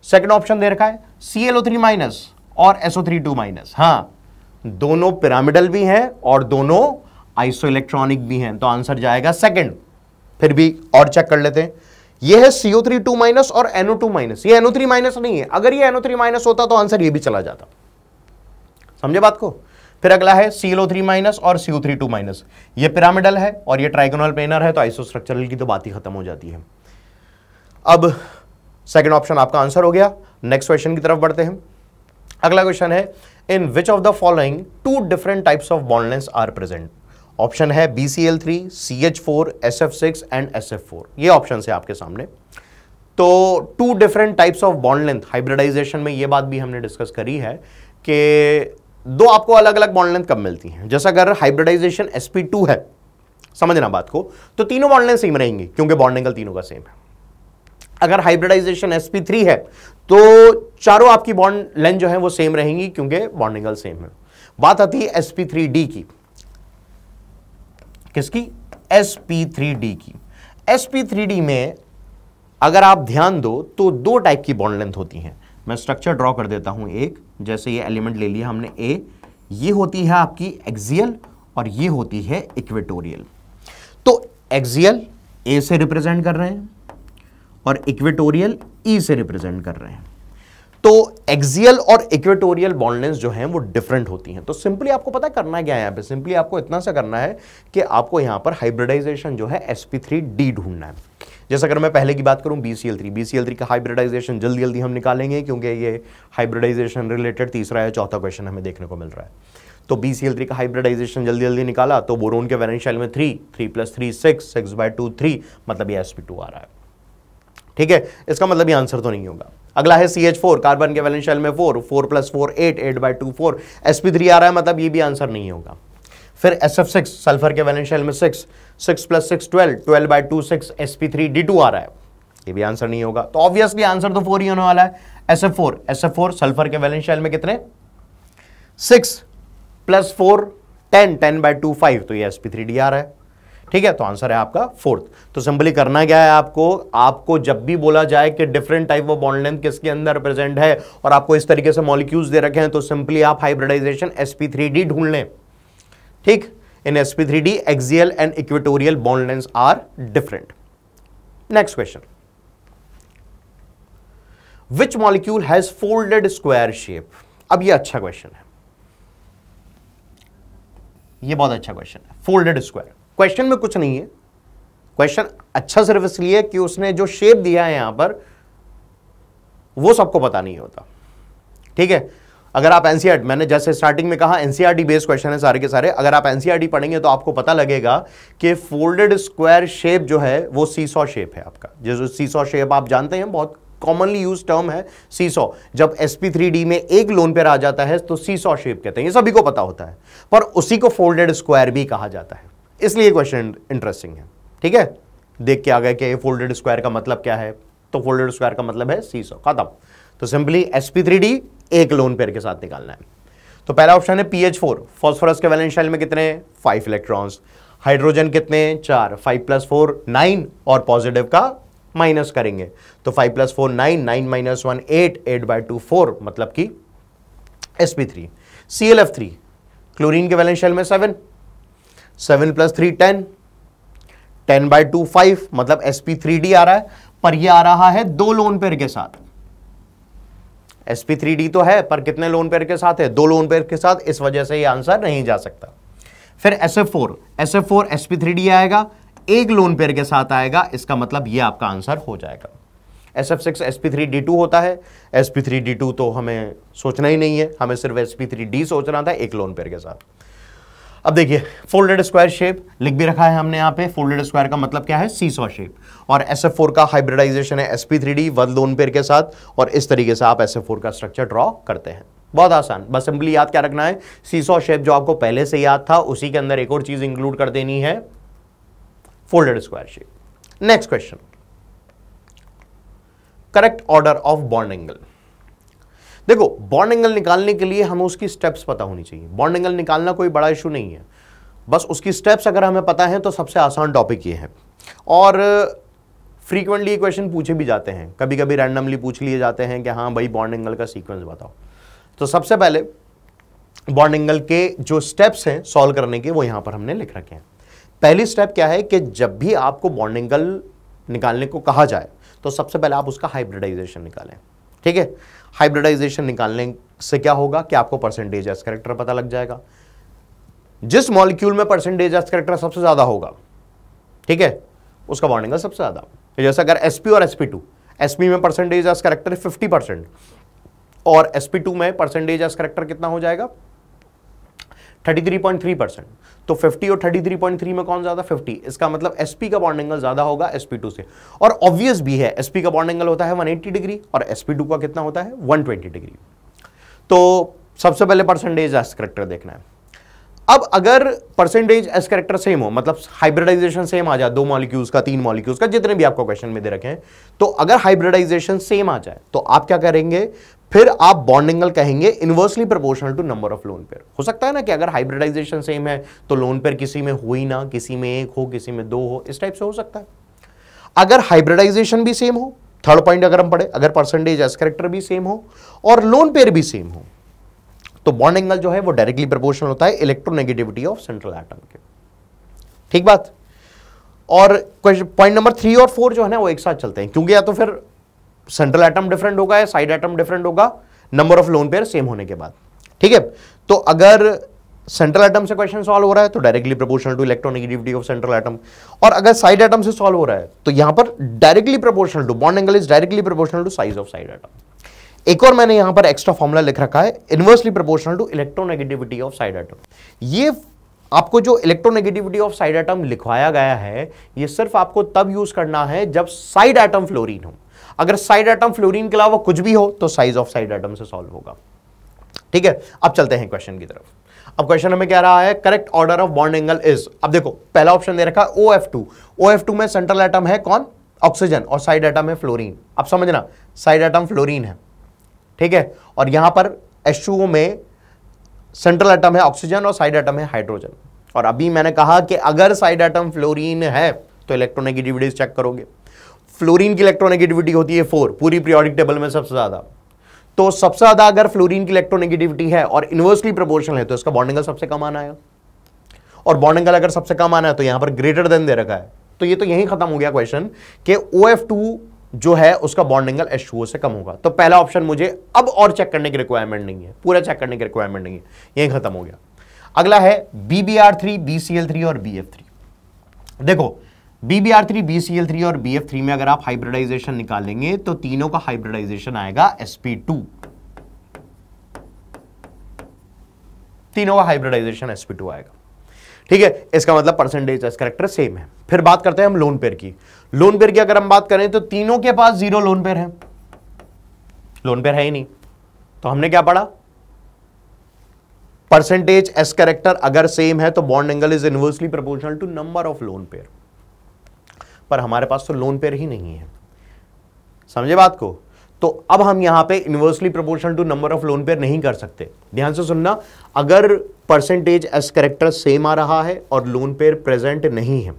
सेकंड ऑप्शन दे रखा है ClO3- और SO3 हाँ, दोनों पिरामिडल भी हैं और दोनों आइसो इलेक्ट्रॉनिक भी हैं, तो आंसर जाएगा सेकंड। फिर भी और चेक कर लेते हैं, ये है CO3 और NO2-, ये NO3- नहीं है। अगर ये NO3- होता तो आंसर ये भी चला जाता, समझे बात को। फिर अगला है ClO3- और CO3, ये पिरामिडल है और ये ट्राइगोनल प्लेनर है, तो आइसोस्ट्रक्चरल की तो बात ही खत्म हो जाती है। अब सेकंड ऑप्शन आपका आंसर हो गया। नेक्स्ट क्वेश्चन की तरफ बढ़ते हैं। अगला क्वेश्चन है, in which of the following 2 different types of bond lengths are present. Option है BCl3, CH4, SF6 and SF4। ये ऑप्शन है आपके सामने। तो 2 different types of bond length, hybridization में ये बात भी हमने डिस्कस करी है कि 2 आपको अलग अलग बॉन्ड लेंथ कब मिलती हैं। जैसा अगर हाइब्रिडाइजेशन sp2 है, समझना बात को, तो तीनों बॉन्ड लेंथ सेम रहेंगी क्योंकि बॉन्ड एंगल तीनों का सेम है। अगर हाइब्रिडाइजेशन sp3 है, तो चारों आपकी बॉन्ड लेंथ जो है वो सेम रहेंगी क्योंकि बॉन्ड एंगल सेम है। बात आती है sp3d की। किसकी? sp3d की। sp3d में अगर आप ध्यान दो तो 2 टाइप की बॉन्ड लेंथ होती हैं। मैं स्ट्रक्चर ड्रॉ कर देता हूं एक, जैसे ये एलिमेंट ले लिया हमने A, ये होती है आपकी एक्सियल और ये होती है इक्वेटोरियल। तो एक्सियल A से रिप्रेजेंट कर रहे हैं और इक्वेटोरियल E से रिप्रेजेंट कर रहे हैं। तो एक्सियल और इक्वेटोरियल बॉन्ड लेंथ जो हैं वो डिफरेंट होती हैं। तो सिंपली आपको पता करना है क्या है यहां पे, सिंपली आपको इतना सा करना है कि आपको यहां पर हाइब्रिडाइजेशन जो है sp3d ढूंढना है। जैसे अगर मैं पहले की बात करूं BCl3 का हाइब्रिडाइजेशन जल्दी जल्दी हम निकालेंगे क्योंकि ये हाइब्रिडाइजेशन रिलेटेड तीसरा या चौथा क्वेश्चन हमें देखने को मिल रहा है। तो BCl3 का हाइब्रिडाइजेशन जल्दी जल्दी निकाला तो बोरोन के वैलेंस शेल में 3 + 3 6, 6/2 3, मतलब ये sp2 आ रहा है। ठीक है, इसका मतलब ये आंसर तो नहीं होगा। अगला है CH4, कार्बन के वैलेंस शेल में 4 + 4 8, 8/2 4, sp3 आ रहा है, मतलब ये भी आंसर नहीं होगा। फिर SF6, सल्फर के वैलेंस शेल में 6 + 6 12, 12/2 6, sp3d2 आ रहा है, ये भी आंसर नहीं होगा। तो ऑब्वियसली आंसर तो 4 ही होने वाला है। SF4 सल्फर के वैलेंस शेल में कितने? 6 + 4 10, 10/2 5, तो ये sp3d आ रहा है। ठीक है, तो आंसर है आपका फोर्थ। तो सिंपली करना क्या है आपको जब भी बोला जाए कि different type of bond length किसके अंदर प्रेजेंट है और आपको इस तरीके से मॉलिक्यूल्स दे रखे हैं, तो सिंपली आप हाइब्रिडाइजेशन sp3d ढूंढ लें। ठीक, in sp3d axial and equatorial bond lengths are different. Next question, which molecule has folded square shape. अब ये अच्छा क्वेश्चन है, ये बहुत अच्छा क्वेश्चन है। फोल्डेड स्क्वायर, क्वेश्चन में कुछ नहीं है, क्वेश्चन अच्छा सिर्फ इसलिए कि उसने जो शेप दिया है यहां पर वो सबको पता नहीं होता। ठीक है, अगर आप एनसीईआरटी, मैंने जैसे स्टार्टिंग में कहा एनसीईआरटी बेस्ड क्वेश्चन है सारे के सारे, अगर आप एनसीईआरटी पढ़ेंगे तो आपको पता लगेगा कि फोल्डेड स्क्वायर शेप जो है वो सीसॉ शेप है आपका। जो सीसॉ शेप आप जानते हैं, बहुत कॉमनली यूज टर्म है सीसॉ। जब sp3d में एक लोन पेयर आ जाता है तो सीसॉ शेप कहते हैं, ये सभी को पता होता है, पर उसी को फोल्डेड स्क्वायर भी कहा जाता है, इसलिए क्वेश्चन इंटरेस्टिंग है। ठीक है, देख के आ गए कि फोल्डेड स्क्वायर का मतलब क्या है, तो फोल्डेड स्क्वायर का मतलब है सीसॉ, खत्म। तो सिंपली sp3d एक लोन पेयर के साथ निकालना है। तो पहला ऑप्शन है pH4, फास्फोरस के वैलेंस शेल में कितने 5 इलेक्ट्रॉन्स, हाइड्रोजन कितने 4, 5 + 4 9 और पॉजिटिव का माइनस करेंगे तो 5 + 4 9, 9 - 1 8, 8/2 4, मतलब कि sp3। ClF3, क्लोरीन के वैलेंस शेल में 7, 7 + 3 10, 10/2 5, मतलब sp3d आ रहा है, पर ये आ रहा है 2 लोन पेयर के साथ। sp3d तो है पर कितने लोन पेयर के साथ है, 2 लोन पेयर के साथ, इस वजह से ये आंसर नहीं जा सकता। फिर SF4, SF4 sp3d आएगा, एक लोन पेयर के साथ आएगा, इसका मतलब ये आपका आंसर हो जाएगा। SF6 sp3d2 होता है, sp3d2 तो हमें सोचना ही नहीं है, हमें सिर्फ sp3d सोचना था एक लोन पेयर के साथ। अब देखिए फोल्डेड स्क्वायर शेप लिख भी रखा है हमने यहाँ पे, फोल्डेड स्क्वायर का मतलब क्या है सीसॉ शेप, और SF4 का हाइब्रिडाइजेशन है sp3d 1 लोन पेयर के साथ, और इस तरीके से आप SF4 का स्ट्रक्चर ड्रॉ करते हैं। बहुत आसान, बस सिंपली याद क्या रखना है, सीसॉ शेप जो आपको पहले से याद था उसी के अंदर एक और चीज इंक्लूड कर देनी है, folded square shape. Next question, correct order of bond angle. देखो बॉन्ड एंगल निकालने के लिए हमें उसकी स्टेप्स पता होनी चाहिए। बॉन्ड एंगल निकालना कोई बड़ा इशू नहीं है, बस उसकी स्टेप्स अगर हमें पता है तो सबसे आसान टॉपिक ये है। और फ्रीक्वेंटली क्वेश्चन पूछे भी जाते हैं, कभी कभी रैंडमली पूछ लिए जाते हैं कि हाँ भाई बॉन्ड एंगल का सीक्वेंस बताओ। तो सबसे पहले बॉन्ड एंगल के जो स्टेप्स हैं सॉल्व करने के, वो यहां पर हमने लिख रखे हैं। पहली स्टेप क्या है कि जब भी आपको बॉन्ड एंगल निकालने को कहा जाए तो सबसे पहले आप उसका हाइब्रिडाइजेशन निकालें। ठीक है, हाइब्रिडाइजेशन निकालने से क्या होगा कि आपको परसेंटेज एस कैरेक्टर पता लग जाएगा। जिस मॉलिक्यूल में परसेंटेज एस कैरेक्टर सबसे ज्यादा होगा, ठीक है, उसका बॉन्ड एंगल सबसे ज्यादा। जैसे अगर sp और sp2, sp में परसेंटेज एस कैरेक्टर 50% और sp2 में परसेंटेज एस कैरेक्टर कितना हो जाएगा 33.3%, तो 50 और 33.3 में कौन ज्यादा 50, इसका मतलब sp का बॉन्ड एंगल ज्यादा होगा sp2 से। और ऑब्वियस भी है, sp का बॉन्ड एंगल होता है 180 डिग्री और sp2 का कितना होता है 120 डिग्री। तो सबसे पहले परसेंटेज एस कैरेक्टर देखना है। अब अगर परसेंटेज एस कैरेक्टर सेम हो, मतलब हाइब्रिडाइजेशन सेम आ जाए, 2 मॉलिक्यूल्स का 3 मॉलिक्यूल्स का, जितने भी आपको क्वेश्चन में दे रखे हैं, तो अगर हाइब्रिडाइजेशन सेम आ जाए तो आप क्या करेंगे, फिर आप बॉन्ड एंगल कहेंगे inversely proportional to number of lone pair. हो सकता है ना कि अगर हाइब्रिडाइजेशन सेम है तो लोन पेयर किसी में हो ही ना, किसी में 1 हो, किसी में 2 हो, इस टाइप से हो सकता है। अगर हाइब्रिडाइजेशन भी सेम हो, थर्ड पॉइंट अगर हम पढ़े, अगर परसेंटेज एस कैरेक्टर भी सेम हो और लोन पेयर भी सेम हो, तो बॉन्ड एंगल जो है वो डायरेक्टली प्रोपोर्शनल होता है इलेक्ट्रोनेगेटिविटी ऑफ सेंट्रल एटम के। ठीक बात। और पॉइंट नंबर 3 और 4 जो है ना वो एक साथ चलते हैं, क्योंकि या तो फिर सेंट्रल एटम डिफरेंट होगा या साइड एटम डिफरेंट होगा number of lone pair same होने के बाद। ठीक है, तो अगर सेंट्रल एटम से क्वेश्चन सॉल्व हो रहा है तो directly proportional to electronegativity of central atom, और अगर साइड एटम से सॉल्व हो रहा है तो यहां पर directly proportional to, bond angle is directly proportional to size of side atom. एक और मैंने यहां पर एक्स्ट्रा फॉर्मूला लिख रखा है, inversely proportional to electronegativity of side atom. ये आपको जो इलेक्ट्रोनेगेटिविटी ऑफ साइड एटम लिखवाया गया है, ये सिर्फ आपको तब यूज करना है जब साइड एटम फ्लोरीन हो। अगर साइड एटम फ्लोरीन के अलावा कुछ भी हो तो साइज ऑफ साइड एटम से सॉल्व होगा। ठीक है, अब चलते हैं क्वेश्चन की तरफ। अब क्वेश्चन हमें क्या रहा है, correct order of bond angle is. अब देखो पहला ऑप्शन दे रखा है OF2, OF2 में सेंट्रल एटम है कौन, ऑक्सीजन, और साइड एटम है फ्लोरीन। अब समझना, साइड एटम फ्लोरीन है, ठीक है, और यहां पर H2O में सेंट्रल एटम है ऑक्सीजन और साइड एटम है हाइड्रोजन। और अभी मैंने कहा कि अगर साइड एटम फ्लोरीन है तो इलेक्ट्रोनेगेटिविटी चेक करोगे। फ्लोरीन की इलेक्ट्रोनेगेटिविटी होती है 4, पूरी पीरियोडिक टेबल में सबसे ज्यादा। तो सबसे ज्यादा अगर फ्लोरीन की इलेक्ट्रोनेगेटिविटी है और इनवर्सली प्रोपोर्शनल है तो इसका बॉन्ड एंगल सबसे कम आना है, और बॉन्ड एंगल अगर सबसे कम आना है तो यहां पर ग्रेटर देन दे रखा है, तो ये तो यही खत्म हो गया क्वेश्चन कि OF2 जो है उसका बॉन्ड एंगल H2O से कम होगा। तो पहला ऑप्शन मुझे अब और चेक करने की रिक्वायरमेंट नहीं है, पूरा चेक करने की रिक्वायरमेंट नहीं है, यही खत्म हो गया। अगला है BBr3, BCl3 और BF3। देखो BBr3, BCl3 और BF3 में अगर आप हाइब्रिडाइजेशन निकालेंगे तो तीनों का हाइब्रिडाइजेशन आएगा sp2, तीनों का हाइब्रिडाइजेशन sp2 आएगा। ठीक है, इसका मतलब परसेंटेज एस कैरेक्टर सेम है। फिर बात करते हैं हम लोन पेयर की। लोन पेयर की अगर हम बात करें तो तीनों के पास 0 लोन पेयर है, लोन पेयर है ही नहीं, तो हमने क्या पढ़ा, परसेंटेज एस कैरेक्टर अगर सेम है तो bond angle is inversely proportional to number of lone pair. पर हमारे पास तो लोन पेयर ही नहीं है, समझे बात को। तो अब हम यहां पे inversely proportional to number of lone pair नहीं कर सकते। ध्यान से सुनना, अगर परसेंटेज एस कैरेक्टर सेम आ रहा है और लोन पेयर प्रेजेंट नहीं है,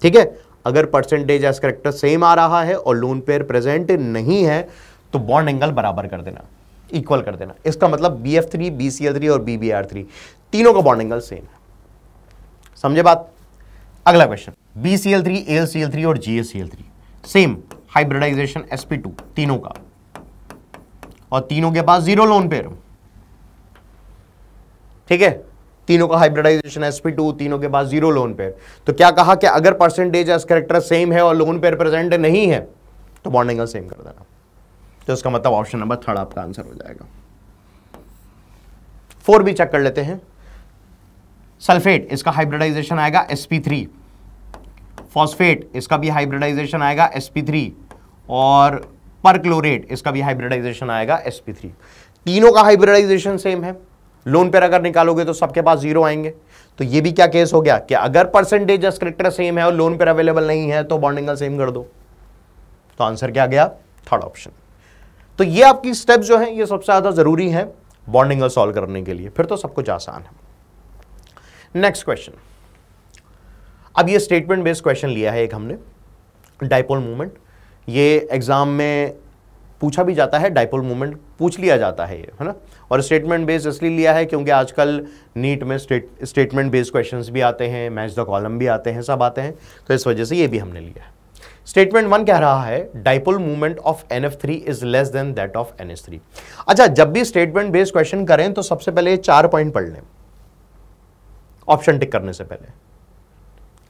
ठीक है, अगर परसेंटेज एस कैरेक्टर सेम आ रहा है और लोन पेयर प्रेजेंट नहीं है तो बॉन्ड एंगल बराबर कर देना, इक्वल कर देना। इसका मतलब BF3, BCl3 और BBr3 तीनों का बॉन्ड एंगल सेम है, समझे बात। अगला क्वेश्चन, BCl3, AlCl3 और GaCl3 सेम हाइब्रिडाइजेशन sp2 तीनों का, और तीनों के पास 0 लोन पेयर, ठीक है, तीनों का हाइब्रिडाइजेशन sp2, तीनों के पास 0 लोन पेयर। तो क्या कहा कि अगर परसेंटेज एस कैरेक्टर सेम है और लोन पेयर प्रेजेंट नहीं है तो बॉन्ड एंगल सेम कर देना। तो इसका मतलब ऑप्शन नंबर 3 आपका आंसर हो जाएगा। 4 भी चेक कर लेते हैं। सल्फेट, इसका हाइब्रिडाइजेशन आएगा sp3। फॉस्फेट, इसका भी हाइब्रिडाइजेशन आएगा sp3, और परक्लोरेट, इसका भी हाइब्रिडाइजेशन आएगा sp3। तीनों का हाइब्रिडाइजेशन सेम है, लोन पेयर अगर निकालोगे तो सबके पास 0 आएंगे। तो ये भी क्या केस हो गया कि अगर परसेंटेज एस कैरेक्टर सेम है और लोन पेयर अवेलेबल नहीं है तो बॉन्ड एंगल सेम कर दो। तो आंसर क्या गया, 3rd ऑप्शन। तो ये आपकी स्टेप जो है ये सबसे ज्यादा जरूरी है बॉन्ड एंगल सॉल्व करने के लिए, फिर तो सब कुछ आसान है। नेक्स्ट क्वेश्चन, अब ये स्टेटमेंट बेस्ड क्वेश्चन लिया है एक हमने, डाइपोल मूवमेंट। ये एग्जाम में पूछा भी जाता है, डाइपोल मूवमेंट पूछ लिया जाता है ये, है ना। और स्टेटमेंट बेस्ड इसलिए लिया है क्योंकि आजकल नीट में स्टेटमेंट बेस्ड क्वेश्चंस भी आते हैं, मैच द कॉलम भी आते हैं, सब आते हैं, तो इस वजह से ये भी हमने लिया है। स्टेटमेंट 1 कह रहा है dipole movement of NF3 is less than that of NH3। अच्छा, जब भी स्टेटमेंट बेस्ड क्वेश्चन करें तो सबसे पहले 4 पॉइंट पढ़ लें ऑप्शन टिक करने से पहले।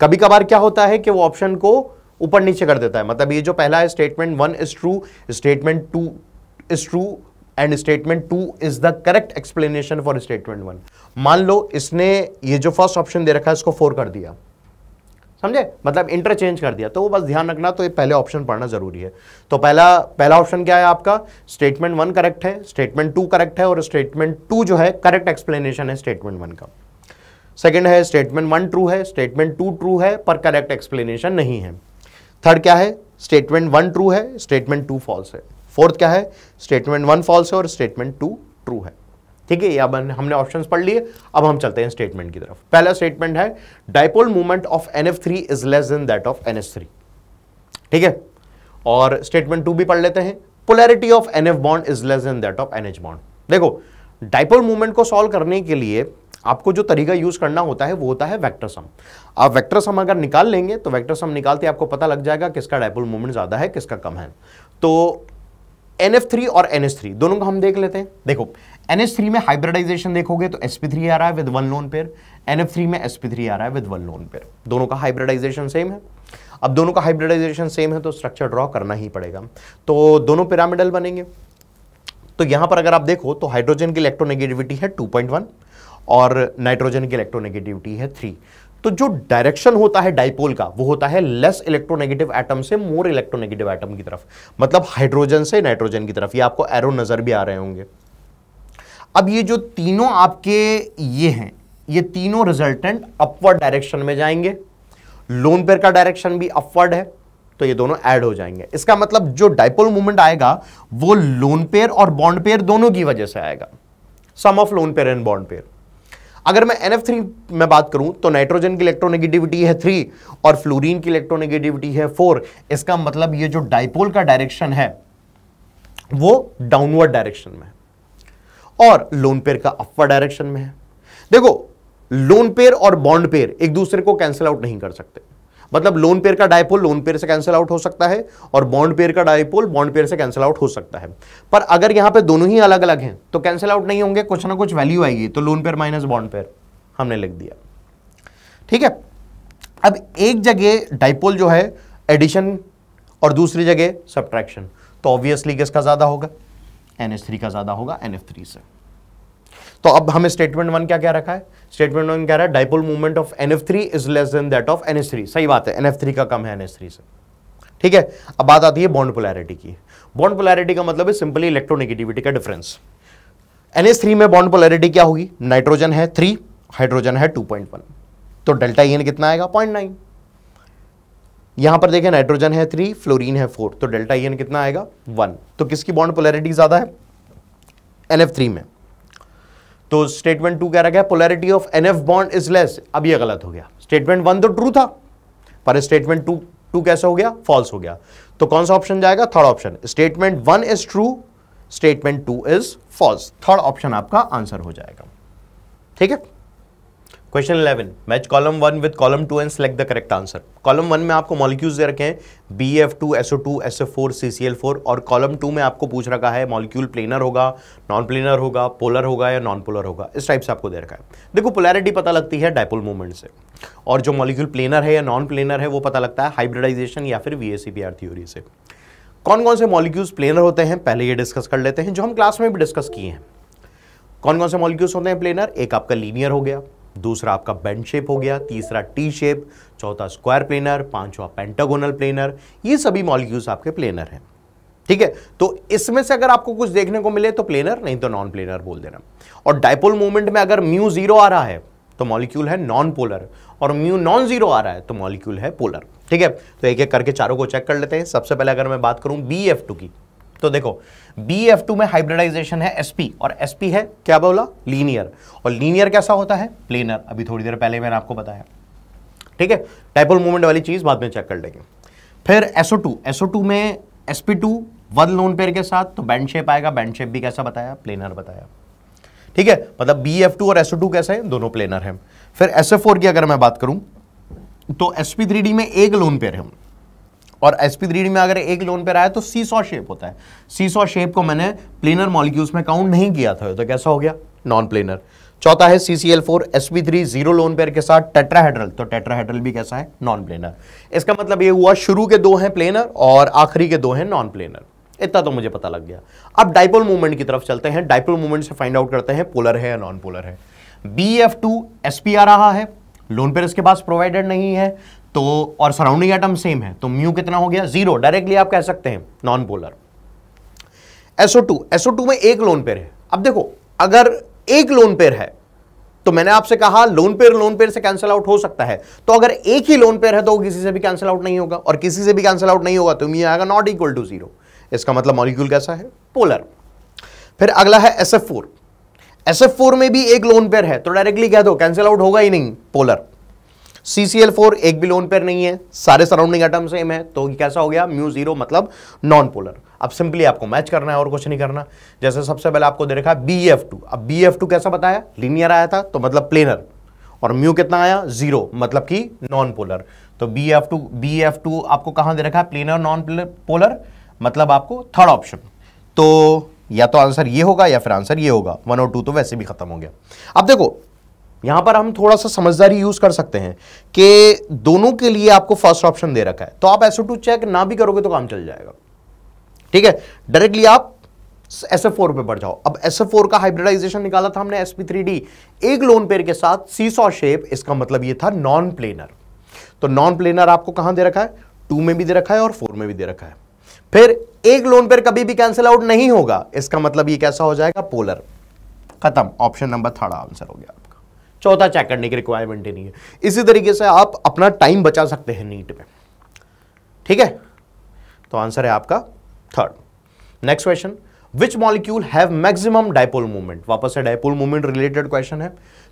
कभी कभार क्या होता है कि वो ऑप्शन को ऊपर नीचे कर देता है, मतलब ये जो पहला है statement 1 is true, statement 2 is true and statement 2 is the correct explanation for statement 1। मान लो इसने ये जो फर्स्ट ऑप्शन दे रखा है इसको 4 कर दिया, समझे, मतलब इंटरचेंज कर दिया, तो वो बस ध्यान रखना, तो ये पहले ऑप्शन पढ़ना जरूरी है। तो पहला ऑप्शन क्या है आपका, स्टेटमेंट 1 करेक्ट है, स्टेटमेंट 2 करेक्ट है, और स्टेटमेंट 2 जो है करेक्ट एक्सप्लेनेशन है स्टेटमेंट 1 का। सेकंड है स्टेटमेंट 1 ट्रू है, स्टेटमेंट 2 ट्रू है पर करेक्ट एक्सप्लेनेशन नहीं है। थर्ड क्या है, स्टेटमेंट 1 ट्रू है, स्टेटमेंट 2 फॉल्स है। फोर्थ क्या है, स्टेटमेंट 1 फॉल्स है और स्टेटमेंट 2 ट्रू है। ठीक है, ये अब हमने ऑप्शंस पढ़ लिए, अब हम चलते हैं स्टेटमेंट की तरफ। पहला स्टेटमेंट है dipole movement of NF3 is less than that of NH3। ठीक है, और स्टेटमेंट 2 भी पढ़ लेते हैं, polarity of NF bond is less than that of NH bond. देखो, डाइपोल मूवमेंट को सॉल्व करने के लिए आपको जो तरीका यूज करना होता है वो होता है वेक्टर सम। आप वेक्टर सम अगर निकाल लेंगे तो वेक्टर सम निकालते आपको पता लग जाएगा किसका डाइपोल मूवमेंट ज्यादा है, किसका कम है। तो NF3 और NH3 दोनों को हम देख लेते हैं। देखो, NH3 में हाइब्रिडाइजेशन देखोगे तो sp3 आ रहा है विद 1 लोन पेयर, NF3 में sp3 आ रहा है विद 1 लोन पेयर। दोनों का हाइब्रिडाइजेशन सेम है। अब दोनों का हाइब्रिडाइजेशन सेम है तो स्ट्रक्चर ड्रॉ करना ही पड़ेगा, तो दोनों पिरामिडल बनेंगे। तो यहां पर अगर आप देखो तो हाइड्रोजन की इलेक्ट्रोनेगेटिविटी है 2.1 और नाइट्रोजन की इलेक्ट्रोनेगेटिविटी है 3। तो जो डायरेक्शन होता है डाइपोल का वो होता है लेस इलेक्ट्रोनेगेटिव एटम से मोर इलेक्ट्रोनेगेटिव एटम की तरफ, मतलब हाइड्रोजन से नाइट्रोजन की तरफ। ये आपको एरो नजर भी आ रहे होंगे। अब ये जो तीनों आपके ये हैं, ये तीनों रिजल्टेंट अपवर्ड डायरेक्शन में जाएंगे, लोन पेयर का डायरेक्शन भी अपवर्ड है, तो ये दोनों ऐड हो जाएंगे। इसका मतलब जो डाइपोल मूवमेंट आएगा वो लोन पेयर और बॉन्ड पेयर दोनों की वजह से आएगा, sum of lone pair and bond pair. अगर मैं NF3 में बात करूं तो नाइट्रोजन की इलेक्ट्रोनेगेटिविटी है 3 और फ्लोरीन की इलेक्ट्रोनेगेटिविटी है 4। इसका मतलब ये जो डाइपोल का डायरेक्शन है वो डाउनवर्ड डायरेक्शन में है और लोन पेयर का अपवर्ड डायरेक्शन में है। देखो, लोन पेयर और बॉन्ड पेयर एक दूसरे को कैंसिल आउट नहीं कर सकते। मतलब लोन पेयर का डाइपोल लोन पेयर से कैंसिल आउट हो सकता है और बॉन्ड पेयर का डाइपोल बॉन्ड पेयर से कैंसिल आउट हो सकता है। पर अगर यहां पे दोनों ही अलग अलग हैं तो कैंसिल आउट नहीं होंगे, कुछ ना कुछ वैल्यू आएगी। तो lone pair minus bond pair हमने लिख दिया। ठीक है, अब एक जगह डाइपोल जो है एडिशन और दूसरी जगह सब्ट्रैक्शन, तो ऑब्वियसली किसका ज्यादा होगा? NH3 का ज्यादा होगा NF3 से। तो अब हमें स्टेटमेंट 1 क्या क्या रखा है? स्टेटमेंट 1 कह रहा है dipole movement of NF3 is less than that of NH3। सही बात है, NF3 का कम है NH3 से। ठीक है, अब बात आती है बॉन्ड पोलैरिटी की। बॉन्ड पोलैरिटी का मतलब है सिंपली इलेक्ट्रोनेगेटिविटी का डिफरेंस। NH3 में बॉन्ड पोलैरिटी क्या होगी? नाइट्रोजन है 3, हाइड्रोजन है 2.1, तो डेल्टा EN कितना आएगा? 0.9। यहां पर देखें नाइट्रोजन है 3, फ्लोरीन है 4, तो डेल्टा EN कितना आएगा? 1। तो किसकी बॉन्ड पोलैरिटी ज्यादा है? NF3 में। तो स्टेटमेंट 2 कह रहा है polarity of NF bond is less. अब ये गलत हो गया। स्टेटमेंट 1 तो ट्रू था पर स्टेटमेंट 2 कैसा हो गया? फॉल्स हो गया। तो कौन सा ऑप्शन जाएगा? Third option. Statement 1 is true, statement 2 is false. Third option आपका आंसर हो जाएगा। ठीक है, question 11, match column 1 with column 2 and select the correct answer. Column 1 में आपको मॉलिक्यूल्स दे रखे हैं BF2, SO2, SF4, CCl4 और कॉलम 2 में आपको पूछ रखा है मॉलिक्यूल प्लेनर होगा, नॉन प्लेनर होगा, पोलर होगा या नॉन पोलर होगा। इस टाइप से आपको दे रखा है। देखो, पोलैरिटी पता लगती है डाइपोल मूवमेंट से और जो मॉलिक्यूल प्लेनर है या नॉन प्लेनर है वो पता लगता है हाइब्रिडाइजेशन या फिर VACPR थ्योरी से। कौन कौन से मॉलिक्यूल्स प्लेनर होते हैं पहले ये डिस्कस कर लेते हैं, जो हम क्लास में भी डिस्कस किए हैं। कौन कौन से मॉलिक्यूल्स होते हैं प्लेनर? एक आपका लीनियर हो गया, दूसरा आपका बेंड शेप हो गया, तीसरा टी शेप, चौथा स्क्वायर प्लेनर, पांचवा पेंटागोनल प्लेनर। ये सभी मॉलिक्यूल्स आपके प्लेनर हैं। ठीक है, तो इसमें से अगर आपको कुछ देखने को मिले तो प्लेनर, नहीं तो नॉन प्लेनर बोल देना। और डाइपोल मूवमेंट में अगर म्यू 0 आ रहा है तो मॉलिक्यूल है नॉन पोलर और म्यू नॉन 0 आ रहा है तो मॉलिक्यूल है पोलर। ठीक है, तो एक एक करके चारों को चेक कर लेते हैं। सबसे पहले अगर मैं बात करूं BF2 की, तो देखो BF2 में हाइब्रिडाइजेशन है sp और sp है क्या बोला? लीनियर। और लीनियर कैसा होता है? प्लेनर। अभी थोड़ी देर पहले मैंने आपको बताया। ठीक है, डाइपोल मूवमेंट वाली चीज बाद में चेक कर लेंगे। फिर SO2 में sp2 1 लोन पेयर के साथ, तो बैंड शेप आएगा। बैंड शेप भी कैसा बताया? प्लेनर बताया। ठीक है, मतलब BF2 और SO2 कैसे हैं? दोनों प्लेनर हैं। फिर SF4 की अगर मैं बात करूं तो sp3d में एक लोन पेयर है और sp3d में अगर एक लोन पेयर आया तो सीसॉ शेप होता है। सीसॉ शेप को मैंने प्लेनर मॉलिक्यूल्स में काउंट नहीं किया था, तो कैसा हो गया? Non planar. चौथा है CCl4, sp3 0 लोन पेयर के साथ टेट्राहेड्रल, तो टेट्राहेड्रल भी कैसा है? Non planar. इसका मतलब ये हुआ शुरू के 2 हैं प्लेनर और आखिरी के 2 हैं नॉन प्लेनर। इतना तो मुझे पता लग गया। अब डाइपोल मूवमेंट की तरफ चलते हैं। डाइपोल मूवमेंट से फाइंड आउट करते हैं पोलर है या नॉन पोलर है। BF2 sp आ रहा है, लोन पेयर इसके पास प्रोवाइडेड नहीं है, तो और सराउंडिंग एटम सेम है, तो म्यू कितना हो गया? 0। डायरेक्टली आप कह सकते हैं नॉन पोलर। SO2 में एक लोन पेयर है। अब देखो, अगर एक लोन पेयर है तो मैंने आपसे कहा लोन पेयर से कैंसिल आउट हो सकता है, तो अगर एक ही लोन पेयर है तो वो किसी से भी कैंसिल आउट नहीं होगा और किसी से भी कैंसिल आउट नहीं होगा तो म्यू आएगा नॉट इक्वल टू 0। इसका मतलब मॉलिक्यूल कैसा है? पोलर। फिर अगला है SF4 में भी एक लोन पेयर है, तो डायरेक्टली कह दो कैंसिल आउट होगा ही नहीं, पोलर। CCl4 एक भी लोन पेयर नहीं है, सारे सराउंडिंग एटम सेम है, तो कैसा हो गया? म्यू 0, मतलब नॉन पोलर। अब सिंपली आपको मैच करना है और कुछ नहीं करना। जैसे सबसे पहले आपको दे रखा है BF2। अब BF2 कैसा बताया? लीनियर आया था, तो मतलब प्लेनर। और म्यू कितना आया? 0, मतलब कि नॉन पोलर। तो BF2 आपको कहां दे रखा है? प्लेनर नॉन पोलर, मतलब आपको थर्ड ऑप्शन। तो या तो आंसर ये होगा या फिर आंसर ये होगा। 1 और 2 तो वैसे भी खत्म हो गया। अब देखो, यहां पर हम थोड़ा सा समझदारी यूज कर सकते हैं कि दोनों के लिए आपको फर्स्ट ऑप्शन दे रखा है, तो आप SO2 चेक ना भी करोगे तो काम चल जाएगा। ठीक है, डायरेक्टली आप SF4 पे बढ़ जाओ। अब SF4 का हाइब्रिडाइजेशन निकाला था हमने sp3d, एक लोन पेयर के साथ सीसॉ शेप, इसका मतलब ये था नॉन प्लेनर। तो नॉन प्लेनर आपको कहां दे रखा है? 2 में भी दे रखा है और 4 में भी दे रखा है। फिर एक लोन पेयर कभी भी कैंसिल आउट नहीं होगा, इसका मतलब ये कैसा हो जाएगा? पोलर। खत्म, ऑप्शन नंबर 3 आंसर हो गया आपका। चौथा चेक करने की रिक्वायरमेंट ही नहीं है। इसी तरीके से आप अपना टाइम बचा सकते हैं नीट में। ठीक है, तो आंसर है आपका 3rd। Next question, which molecule have maximum dipole movement, वापस से डायपोल मूवमेंट रिलेटेड क्वेश्चन है।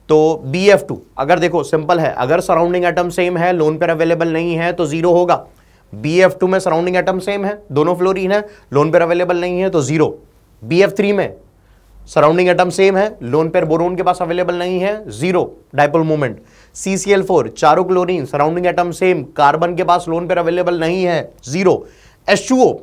तो BF2, अगर देखो सिंपल है, अगर सराउंडिंग एटम सेम है, लोन पेयर अवेलेबल नहीं है तो जीरो होगा। BF2 में सराउंडिंग एटम सेम है, दोनों फ्लोरीन है, लोन पेयर अवेलेबल नहीं है तो जीरो। BF3 में सराउंडिंग एटम सेम है, लोन पेयर बोरोन के पास अवेलेबल नहीं है, जीरो डायपोल मूवमेंट। CCl4 चारों chlorine, surrounding atom same, carbon के पास लोन पेयर अवेलेबल नहीं है, जीरो। H2O,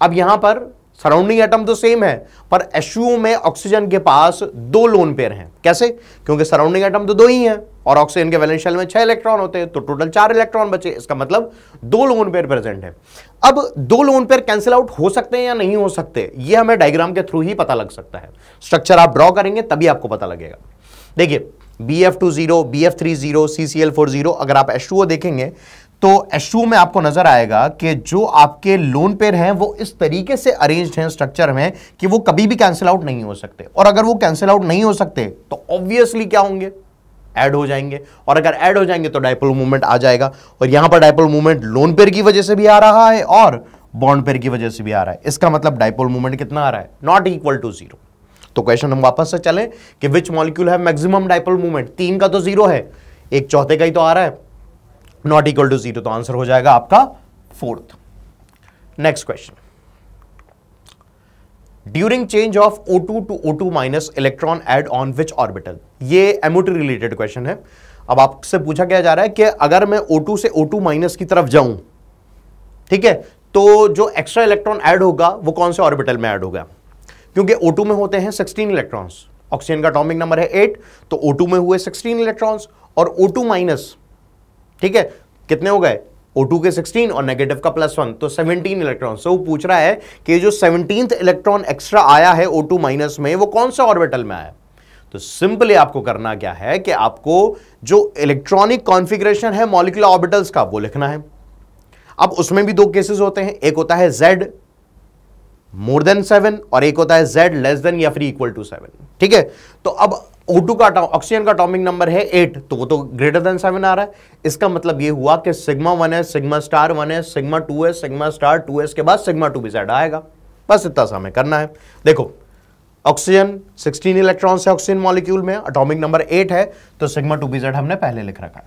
अब यहां पर सराउंडिंग एटम तो सेम है पर H2O में ऑक्सीजन के पास दो लोन पेयर हैं। कैसे? क्योंकि सराउंडिंग एटम तो दो ही हैं और ऑक्सीजन के वैलेंस शेल में 6 इलेक्ट्रॉन होते हैं, तो टोटल 4 इलेक्ट्रॉन बचे। इसका मतलब दो लोन पेयर प्रेजेंट है। अब दो लोन पेयर कैंसिल आउट हो सकते हैं या नहीं हो सकते, यह हमें डायग्राम के थ्रू ही पता लग सकता है। स्ट्रक्चर आप ड्रॉ करेंगे तभी आपको पता लगेगा। देखिए BF2 0, BF3 0, CCl4 0। अगर आप H2O देखेंगे तो H2O में आपको नजर आएगा कि जो आपके लोन पेयर हैं वो इस तरीके से अरेंज्ड हैं स्ट्रक्चर में कि वो कभी भी कैंसिल आउट नहीं हो सकते। और अगर वो कैंसिल आउट नहीं हो सकते तो ऑब्वियसली क्या होंगे, ऐड हो जाएंगे। और अगर ऐड हो जाएंगे तो डायपोल मूवमेंट आ जाएगा। और यहां पर डायपोल मूवमेंट लोन पेयर की वजह से भी आ रहा है और बॉन्ड पेयर की वजह से भी आ रहा है। इसका मतलब डायपोल मूवमेंट कितना आ रहा है, नॉट इक्वल टू जीरो। तो क्वेश्चन हम वापस से चलें कि विच मॉलिक्यूल है मैक्सिमम डायपोल मूवमेंट, 3 का तो जीरो है, एक चौथे का ही तो आ रहा है, नॉट इक्वल टू जीरो। तो आंसर हो जाएगा आपका 4th। Next question, during change of O2 to O2 minus electron add on which orbital. ये MO2 रिलेटेड क्वेश्चन है। अब आपसे पूछा क्या जा रहा है कि अगर मैं O2 से O2 माइनस की तरफ जाऊं, ठीक है, तो जो एक्स्ट्रा इलेक्ट्रॉन ऐड होगा वो कौन से ऑर्बिटल में ऐड होगा? क्योंकि O2 में होते हैं 16 इलेक्ट्रॉन्स, ऑक्सीजन का एटॉमिक नंबर है 8, तो O2 में हुए 16 इलेक्ट्रॉन्स और O2 माइनस, ठीक है, कितने हो गए, O2 के 16 और नेगेटिव का +1, तो 17 इलेक्ट्रॉन। सो पूछ रहा है कि जो 17th इलेक्ट्रॉन एक्स्ट्रा आया है O2 माइनस में वो कौन सा ऑर्बिटल में आया? तो सिंपली आपको करना क्या है कि आपको जो इलेक्ट्रॉनिक कॉन्फ़िगरेशन है मॉलिक्यूलर ऑर्बिटल्स का वो लिखना है। अब उसमें भी दो केसेस होते हैं, एक होता है Z मोर देन 7 और एक होता है Z लेस देन या फिर इक्वल टू 7, ठीक है। तो अब O2 का ऑक्सीजन का एटॉमिक नंबर है 8, तो वो तो ग्रेटर देन 7 आ रहा है। इसका मतलब ये हुआ कि सिग्मा 1 है, सिग्मा स्टार 1 है, सिग्मा 2 है, सिग्मा स्टार 2 है, इसके बाद सिग्मा 2 भी Z आएगा। बस इतना सा हमें करना है। देखो ऑक्सीजन 16 इलेक्ट्रॉन से ऑक्सीजन मॉलिक्यूल में एटॉमिक नंबर 8 है, तो सिग्मा 2 भी Z हमने पहले लिख रखा है,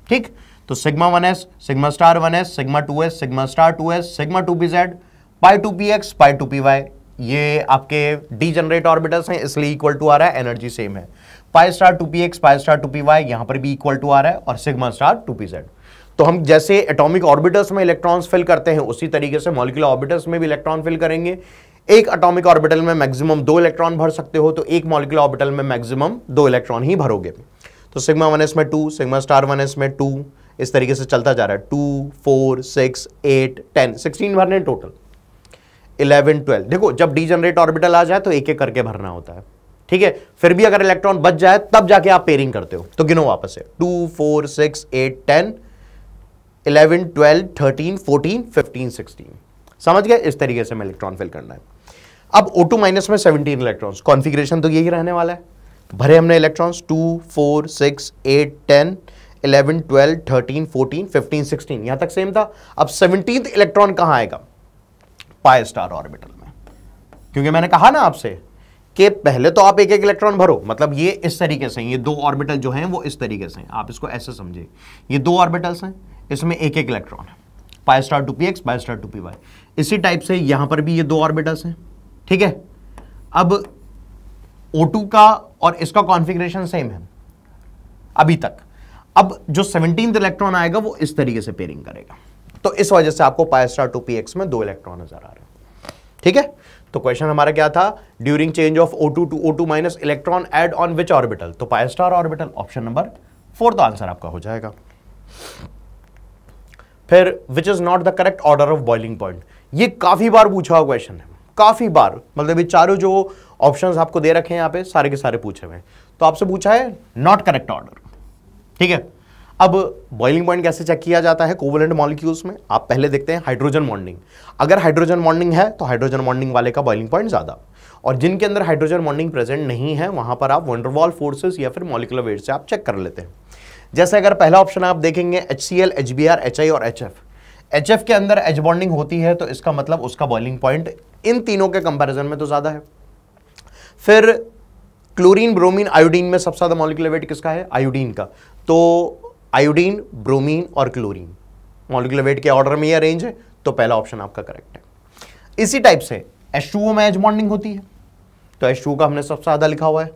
ठीक। तो sigma 1s, sigma star 1s, sigma 2s, sigma star 2s, sigma 2pz, पाई 2px, पाई 2py, ये आपके डीजनरेट ऑर्बिटल्स हैं इसलिए इक्वल टू आ रहा है, एनर्जी सेम है। पाई star 2px, pi star 2py यहां पर भी इक्वल टू आ रहा है और सिग्मा स्टार 2pz। तो हम जैसे एटॉमिक ऑर्बिटल्स में इलेक्ट्रॉन्स फिल करते हैं उसी तरीके से मॉलिक्यूलर ऑर्बिटल्स में भी इलेक्ट्रॉन फिल करेंगे। एक एटॉमिक ऑर्बिटल में मैक्सिमम 2 इलेक्ट्रॉन भर सकते हो, तो एक मॉलिक्यूलर ऑर्बिटल में मैक्सिमम 2 इलेक्ट्रॉन ही भरोगे। तो सिग्मा 1s में 2, सिग्मा स्टार 1s में 2, इस तरीके से चलता जा रहा है। 2, 4, 6, 8, 10, 16 भरने टोटल, 11, 12। देखो जब डीजनरेट ऑर्बिटल आ जाए तो एक एक करके भरना होता है, ठीक है। फिर भी अगर इलेक्ट्रॉन बच जाए तब जाके आप पेयरिंग करते हो। तो गिनो वापस से, 2, 4, 6, 8, 10, 11, 12, 13, 14, 15, 16। समझ गए? इस तरीके से हमें इलेक्ट्रॉन फिल करना है। अब O2 माइनस में 17 इलेक्ट्रॉन्स, कॉन्फ़िगरेशन तो यही रहने वाला है। भरे हमने इलेक्ट्रॉन्स 2, 4, 6, 8, 10, 11, 12, 13, 14, 15, 16, यहां तक सेम था। अब 17th इलेक्ट्रॉन कहां आएगा? पाई स्टार ऑर्बिटल में, क्योंकि मैंने कहा ना आपसे कि पहले तो आप एक एक इलेक्ट्रॉन भरो, मतलब ये इस तरीके से, ये दो ऑर्बिटल जो हैं वो इस तरीके से, आप इसको ऐसे समझिए, ये दो ऑर्बिटल्स हैं, इसमें एक एक इलेक्ट्रॉन है, पाई star 2px, pi star 2py। इसी टाइप से यहां पर भी ये दो ऑर्बिटल्स हैं, ठीक है। अब O2 का और इसका कॉन्फ़िगरेशन सेम है अभी तक। अब जो 17th इलेक्ट्रॉन आएगा वो इस तरीके से पेयरिंग करेगा, तो इस वजह से आपको पाई स्टार 2px में 2 इलेक्ट्रॉन नजर आ रहे हैं, ठीक है। तो क्वेश्चन हमारा क्या था? During change of O2 to O2 minus electron add on which orbital? तो pi star orbital, option number 4 तो आंसर आपका हो जाएगा। फिर which is not the correct order of boiling point. ये काफी बार पूछा हुआ क्वेश्चन है, काफी बार, मतलब ये चारों जो ऑप्शंस आपको दे रखे हैं यहाँ पे सारे के सारे पूछे हुए हैं। तो आपसे पूछा है नॉट करेक्ट ऑर्डर, ठीक है। अब बॉइलिंग पॉइंट कैसे चेक किया जाता है कोवलेंट मॉलिक्यूल्स में? आप पहले देखते हैं हाइड्रोजन बॉन्डिंग। अगर हाइड्रोजन बॉन्डिंग है तो हाइड्रोजन बॉन्डिंग वाले का बॉइलिंग पॉइंट ज्यादा, और जिनके अंदर हाइड्रोजन बॉन्डिंग प्रेजेंट नहीं है वहां पर आप वंडर वॉल फोर्सेस या फिर मॉलिक्यूलर वेट से आप चेक कर लेते हैं। जैसे अगर पहला ऑप्शन आप देखेंगे HCl, HBr, HI और HF, HF के अंदर H बॉन्डिंग होती है तो इसका मतलब उसका बॉइलिंग पॉइंट इन तीनों के कंपैरिजन में तो ज्यादा है। फिर क्लोरीन, ब्रोमीन, आयोडीन में सबसे ज्यादा मॉलिक्यूलर वेट किसका है? आयोडीन का। तो आयोडीन, ब्रोमीन और क्लोरीन मॉलिक्यूलर वेट के ऑर्डर में ये अरेंज है, तो पहला ऑप्शन आपका करेक्ट है। इसी टाइप से H2O में एज बॉन्डिंग होती है, तो H2O का हमने सबसे ज्यादा लिखा हुआ है।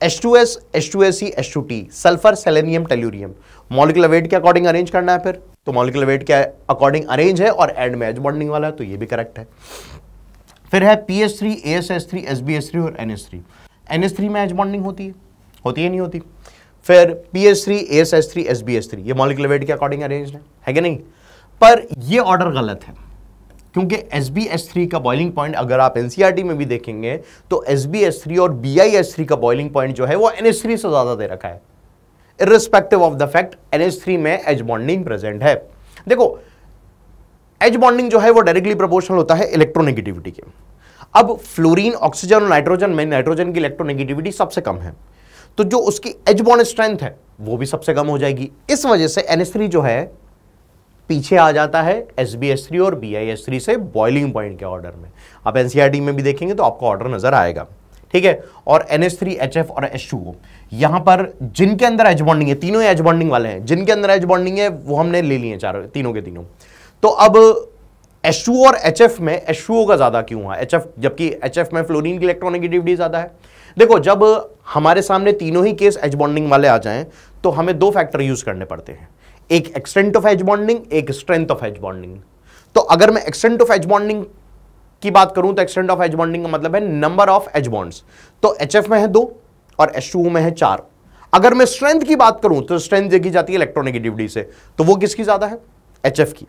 H2S, H2SE, H2T, sulphur, selenium, tellurium, molecular weight के अकॉर्डिंग अरेंज करना है फिर, तो मॉलिक्यूलर वेट के अकॉर्डिंग अरेंज है और एंड में एज बॉन्डिंग वाला है, तो ये भी करेक्ट है। फिर है PH3, ASH3, SbH3 और NH3। NH3 में एज बॉन्डिंग होती है नहीं होती? फिर PH3, ASH3, SbH3, ये मॉलिक्यूलर वेट के अकॉर्डिंग अरेंज है कि नहीं? पर ये ऑर्डर गलत है, क्योंकि SbH3 का बॉइलिंग पॉइंट अगर आप NCERT में भी देखेंगे तो SbH3 और BiH3 का बॉइलिंग पॉइंट जो है वो NH3 से ज्यादा दे रखा है, irrespective of the fact NH3 में एज बॉन्डिंग प्रेजेंट है। देखो, एज बॉन्डिंग जो है वो डायरेक्टली प्रोपोर्शनल होता है इलेक्ट्रोनेगेटिविटी के। अब फ्लोरीन, ऑक्सीजन और नाइट्रोजन में नाइट्रोजन की इलेक्ट्रोनेगेटिविटी सबसे कम है, तो जो उसकी एज बॉन्ड स्ट्रेंथ है वो भी सबसे कम हो जाएगी। इस वजह से NH3 जो है पीछे आ जाता है SbH3 और BiH3 से बॉइलिंग पॉइंट के ऑर्डर में। आप NCERT में भी देखेंगे तो आपको ऑर्डर नजर आएगा, ठीक है। और NH3, HF और H2O, यहां पर जिनके अंदर एज बॉन्डिंग है, तीनों एज बॉन्डिंग वाले हैं, जिनके अंदर एज बॉन्डिंग है वो हमने ले लिए चारों, तीनों के तीनों। तो अब H2O और HF में H2O का ज्यादा क्यों हुआ? HF, जबकि HF में फ्लोरीन की इलेक्ट्रोनेगेटिविटी ज्यादा है। देखो, जब हमारे सामने तीनों ही केस एज बॉन्डिंग वाले आ जाएं तो हमें दो फैक्टर यूज करने पड़ते हैं, एक एक्सटेंट ऑफ एज बॉन्डिंग, एक स्ट्रेंथ ऑफ एज बॉन्डिंग। तो अगर मैं एक्सटेंट ऑफ एज बॉन्डिंग की बात करूं तो एक्सटेंट ऑफ एज बॉन्डिंग का मतलब है नंबर ऑफ एज बॉन्ड्स। तो HF में है 2 और H2O में है 4। अगर मैं स्ट्रेंथ की बात करूं तो स्ट्रेंथ देखी जाती है इलेक्ट्रोनेगेटिविटी से, तो वो किसकी ज्यादा है? HF की,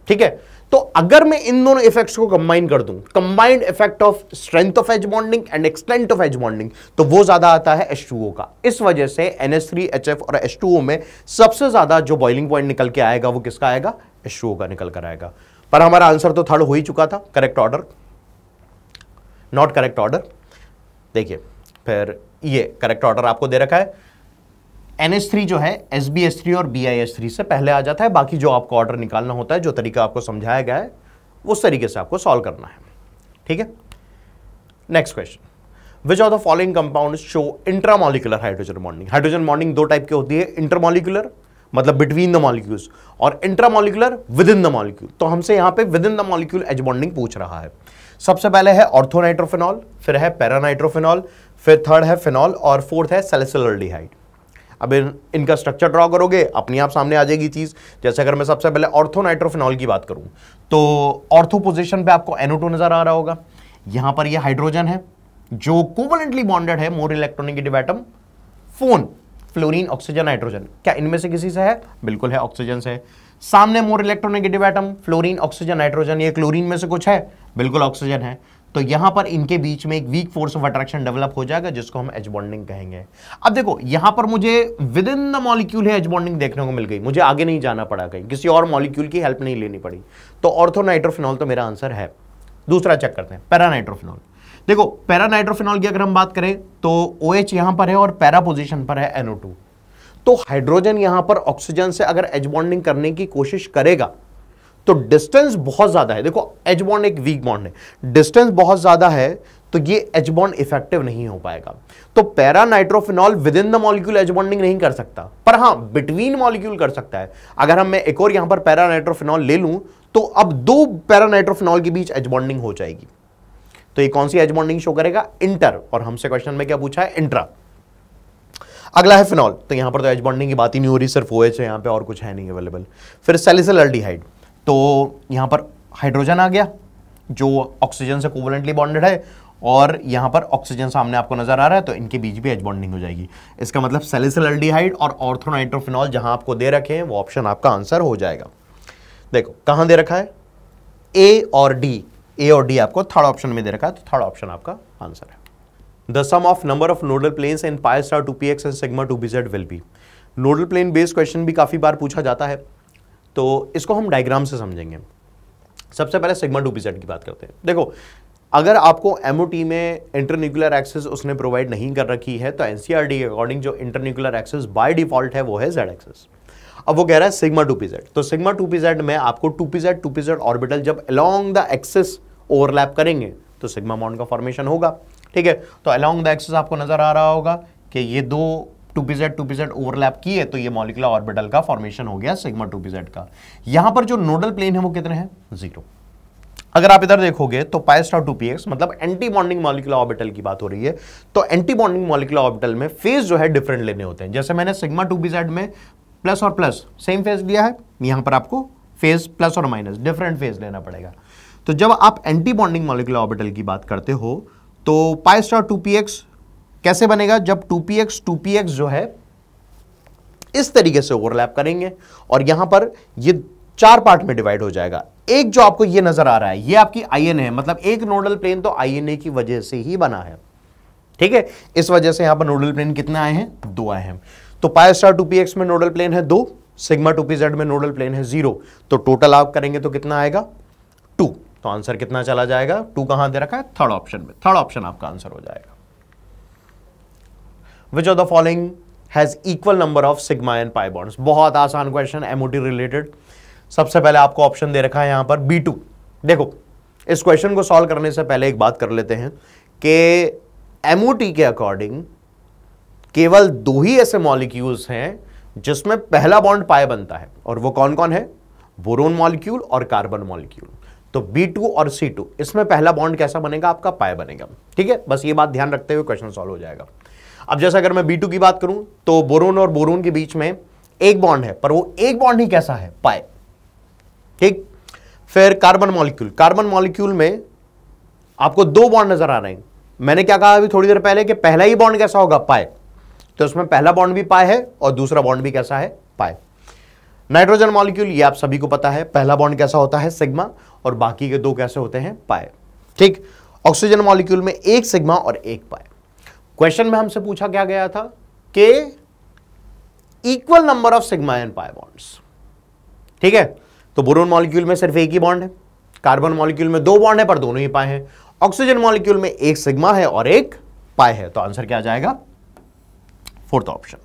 ठीक है। तो अगर मैं इन दोनों इफेक्ट्स को कंबाइन कर दूं, combined effect of strength of H bonding and extent of H bonding, तो वो ज्यादा आता है H2O का। इस वजह से NH3, HF और H2O में सबसे ज्यादा जो बॉइलिंग पॉइंट निकल के आएगा वो किसका आएगा? H2O का निकल कर आएगा। पर हमारा आंसर तो थर्ड हो ही चुका था, correct order, not correct order. देखिए, फिर ये करेक्ट ऑर्डर आपको दे रखा है। NH3 जो है SbH3 और BiH3 से पहले आ जाता है। बाकी जो आपको ऑर्डर निकालना होता है, जो तरीका आपको समझाया गया है, उस तरीके से आपको सॉल्व करना है, ठीक है। Next question, which of the following compound show intramolecular hydrogen bonding? Hydrogen bonding दो टाइप की होती है, इंटरमॉलिक्यूलर मतलब बिटवीन द मॉलिक्यूल्स, और intramolecular within the molecule. तो हमसे यहां पे within the molecule H bonding पूछ रहा है। सबसे पहले है ऑर्थोनाइट्रोफिनॉल, फिर है पैरानाइट्रोफिनॉल, फिर थर्ड है फिनॉल और फोर्थ है सैलिसिलडिहाइड। अब इनका स्ट्रक्चर ड्रॉ करोगे, अपने आप सामने आ जाएगी चीज। जैसे अगर मैं सबसे पहले ऑर्थोनाइट्रोफिनॉल की बात करूं तो ऑर्थो पोजीशन पे आपको NO2 नजर आ रहा होगा। यहां पर ये हाइड्रोजन है जो कोवलेंटली बॉन्डेड है, more electronegative atom, phone, fluorine, oxygen, nitrogen. क्या इनमें से किसी से है? बिल्कुल है, ऑक्सीजन से। सामने more electronegative atom, fluorine, oxygen, nitrogen, ये क्लोरीन में से कुछ है? बिल्कुल ऑक्सीजन है। तो यहां पर इनके बीच में एक weak force of attraction develop हो जाएगा जिसको हम एज बॉन्डिंग कहेंगे। अब देखो, यहां पर मुझे विद इन द मॉलिक्यूल है एज बॉन्डिंग देखने को मिल गई, मुझे आगे नहीं जाना पड़ा, कहीं किसी और मॉलिक्यूल की हेल्प नहीं लेनी पड़ी। तो ऑर्थोनाइट्रोफिनॉल तो मेरा आंसर है। दूसरा चेक करते हैं, पैरानाइट्रोफिनॉल। देखो, पैरानाइट्रोफिनॉल की अगर हम बात करें तो OH यहां पर है और पैरा पोजीशन पर है NO2। तो हाइड्रोजन यहां पर ऑक्सीजन से अगर एज बॉन्डिंग करने की कोशिश करेगा तो डिस्टेंस बहुत ज्यादा है। देखो, एज बॉन्ड एक वीक बॉन्ड है, डिस्टेंस बहुत ज्यादा है, तो ये एज बॉन्ड इफेक्टिव नहीं हो पाएगा। तो para nitrophenol within the molecule H bonding नहीं कर सकता, पर हां बिटवीन मॉलिक्यूल कर सकता है। अगर हम मैं एक और यहां पर पैरानाइट्रोफिनॉल ले लूं तो अब दो पैरानाइट्रोफिनॉल के बीच एज बॉन्डिंग हो जाएगी। तो ये कौन सी एज बॉन्डिंग शो करेगा? इंटर। और हमसे क्वेश्चन में क्या पूछा है? इंट्रा। अगला है फिनॉल, तो यहां पर तो एज बॉन्डिंग की बात ही नहीं हो रही, सिर्फ OH है यहां पे और कुछ है नहीं अवेलेबल। फिर सैलिसिलडिहाइड, तो यहां पर हाइड्रोजन आ गया जो ऑक्सीजन से कोवलेंटली बॉन्डेड है और यहां पर ऑक्सीजन सामने आपको नजर आ रहा है, तो इनके बीच भी एज बॉन्डिंग हो जाएगी। इसका मतलब सैलिसिलडिहाइड और ऑर्थोनाइट्रोफिनॉल जहां आपको दे रखे हैं वो ऑप्शन आपका आंसर हो जाएगा। देखो कहां दे रखा है, ए और डी आपको थर्ड ऑप्शन में दे रखा है, तो थर्ड ऑप्शन आपका आंसर है। The sum of number of nodal planes in pi star 2px and sigma 2pz will be. Nodal plane based question भी काफी बार पूछा जाता है, तो इसको हम डायग्राम से समझेंगे। सबसे पहले सिग्मा 2pz की बात करते हैं। देखो, अगर आपको MOT में इंटरन्यूक्लियर एक्सिस उसने प्रोवाइड नहीं कर रखी है तो NCERT के अकॉर्डिंग जो इंटरन्यूक्लियर एक्सिस बाय डिफॉल्ट है वो है Z एक्सिस। अब वो कह रहा है सिग्मा 2pz, तो सिग्मा 2pz में आपको 2pz ऑर्बिटल जब अलोंग द एक्सिस ओवरलैप करेंगे तो सिग्मा बॉन्ड का फॉर्मेशन होगा। ठीक है, तो अलोंग द एक्सिस आपको नजर आ रहा होगा कि ये दो 2pz ओवरलैप किए तो ये मॉलिक्यूलर ऑर्बिटल का फॉर्मेशन हो गया सिग्मा 2pz का। यहां पर जो नोडल प्लेन है वो कितने हैं? 0। अगर आप इधर देखोगे तो पाई स्टार 2px मतलब एंटी बॉन्डिंग मॉलिक्यूलर ऑर्बिटल की बात हो रही है, तो एंटी बॉन्डिंग मॉलिक्यूलर ऑर्बिटल में फेज जो है डिफरेंट लेने होते हैं। जैसे मैंने सिग्मा 2pz में प्लस और प्लस सेम फेज लिया है, यहां पर आपको फेज प्लस और माइनस डिफरेंट फेज लेना पड़ेगा। तो जब आप एंटी बॉन्डिंग मॉलिक्यूलर ऑर्बिटल की बात करते हो तो पाई स्टार 2px कैसे बनेगा? जब 2px जो है इस तरीके से ओवरलैप करेंगे और यहां पर ये 4 पार्ट में डिवाइड हो जाएगा। एक जो आपको ये नजर आ रहा है ये आपकी आईएन है, मतलब एक नोडल प्लेन तो आईएनए की वजह से ही बना है। ठीक है, इस वजह से यहां पर नोडल प्लेन कितने आए हैं? 2 आए हैं। तो पाई स्टार 2px में नोडल प्लेन है 2, सिग्मा 2pz में नोडल प्लेन है 0, तो टोटल आप करेंगे तो कितना आएगा? 2। तो आंसर कितना चला जाएगा? 2 कहां दे रखा है? थर्ड ऑप्शन में। थर्ड ऑप्शन आपका आंसर हो जाएगा। Which of the following has equal number of sigma and pi bonds? बहुत आसान क्वेश्चन, एमओटी रिलेटेड। सबसे पहले आपको ऑप्शन दे रखा है यहां पर B2। देखो, इस क्वेश्चन को सॉल्व करने से पहले एक बात कर लेते हैं कि एमओटी के अकॉर्डिंग केवल 2 ही ऐसे मॉलिक्यूल्स हैं जिसमें पहला बॉन्ड पाई बनता है, और वो कौन कौन है? बोरोन मॉलिक्यूल और कार्बन मॉलिक्यूल। तो B2 और C2 इसमें पहला बॉन्ड कैसा बनेगा? आपका पाई बनेगा। ठीक है, बस ये बात ध्यान रखते हुए क्वेश्चन सॉल्व हो जाएगा। अब जैसे अगर मैं B2 की बात करूं तो बोरोन और बोरोन के बीच में एक बॉन्ड है, पर वो एक बॉन्ड ही कैसा है? पाई। ठीक, फिर कार्बन मॉलिक्यूल में आपको 2 बॉन्ड नजर आ रहे हैं। मैंने क्या कहा अभी थोड़ी देर पहले कि पहला ही बॉन्ड कैसा होगा? पाई। तो इसमें पहला बॉन्ड भी पाई है और दूसरा बॉन्ड भी कैसा है? पाई। नाइट्रोजन मॉलिक्यूल, ये आप सभी को पता है, पहला बॉन्ड कैसा होता है? सिग्मा, और बाकी के 2 कैसे होते हैं? पाई। ठीक, ऑक्सीजन मॉलिक्यूल में 1 सिग्मा और 1 पाई। क्वेश्चन में हमसे पूछा क्या गया था कि equal number of sigma and pi bonds. ठीक है, तो बोरोन मॉलिक्यूल में सिर्फ 1 ही बॉन्ड है, कार्बन मॉलिक्यूल में 2 बॉन्ड है पर दोनों ही पाई हैं, ऑक्सीजन मॉलिक्यूल में 1 सिग्मा है और 1 पाई है। तो आंसर क्या आ जाएगा? 4th option.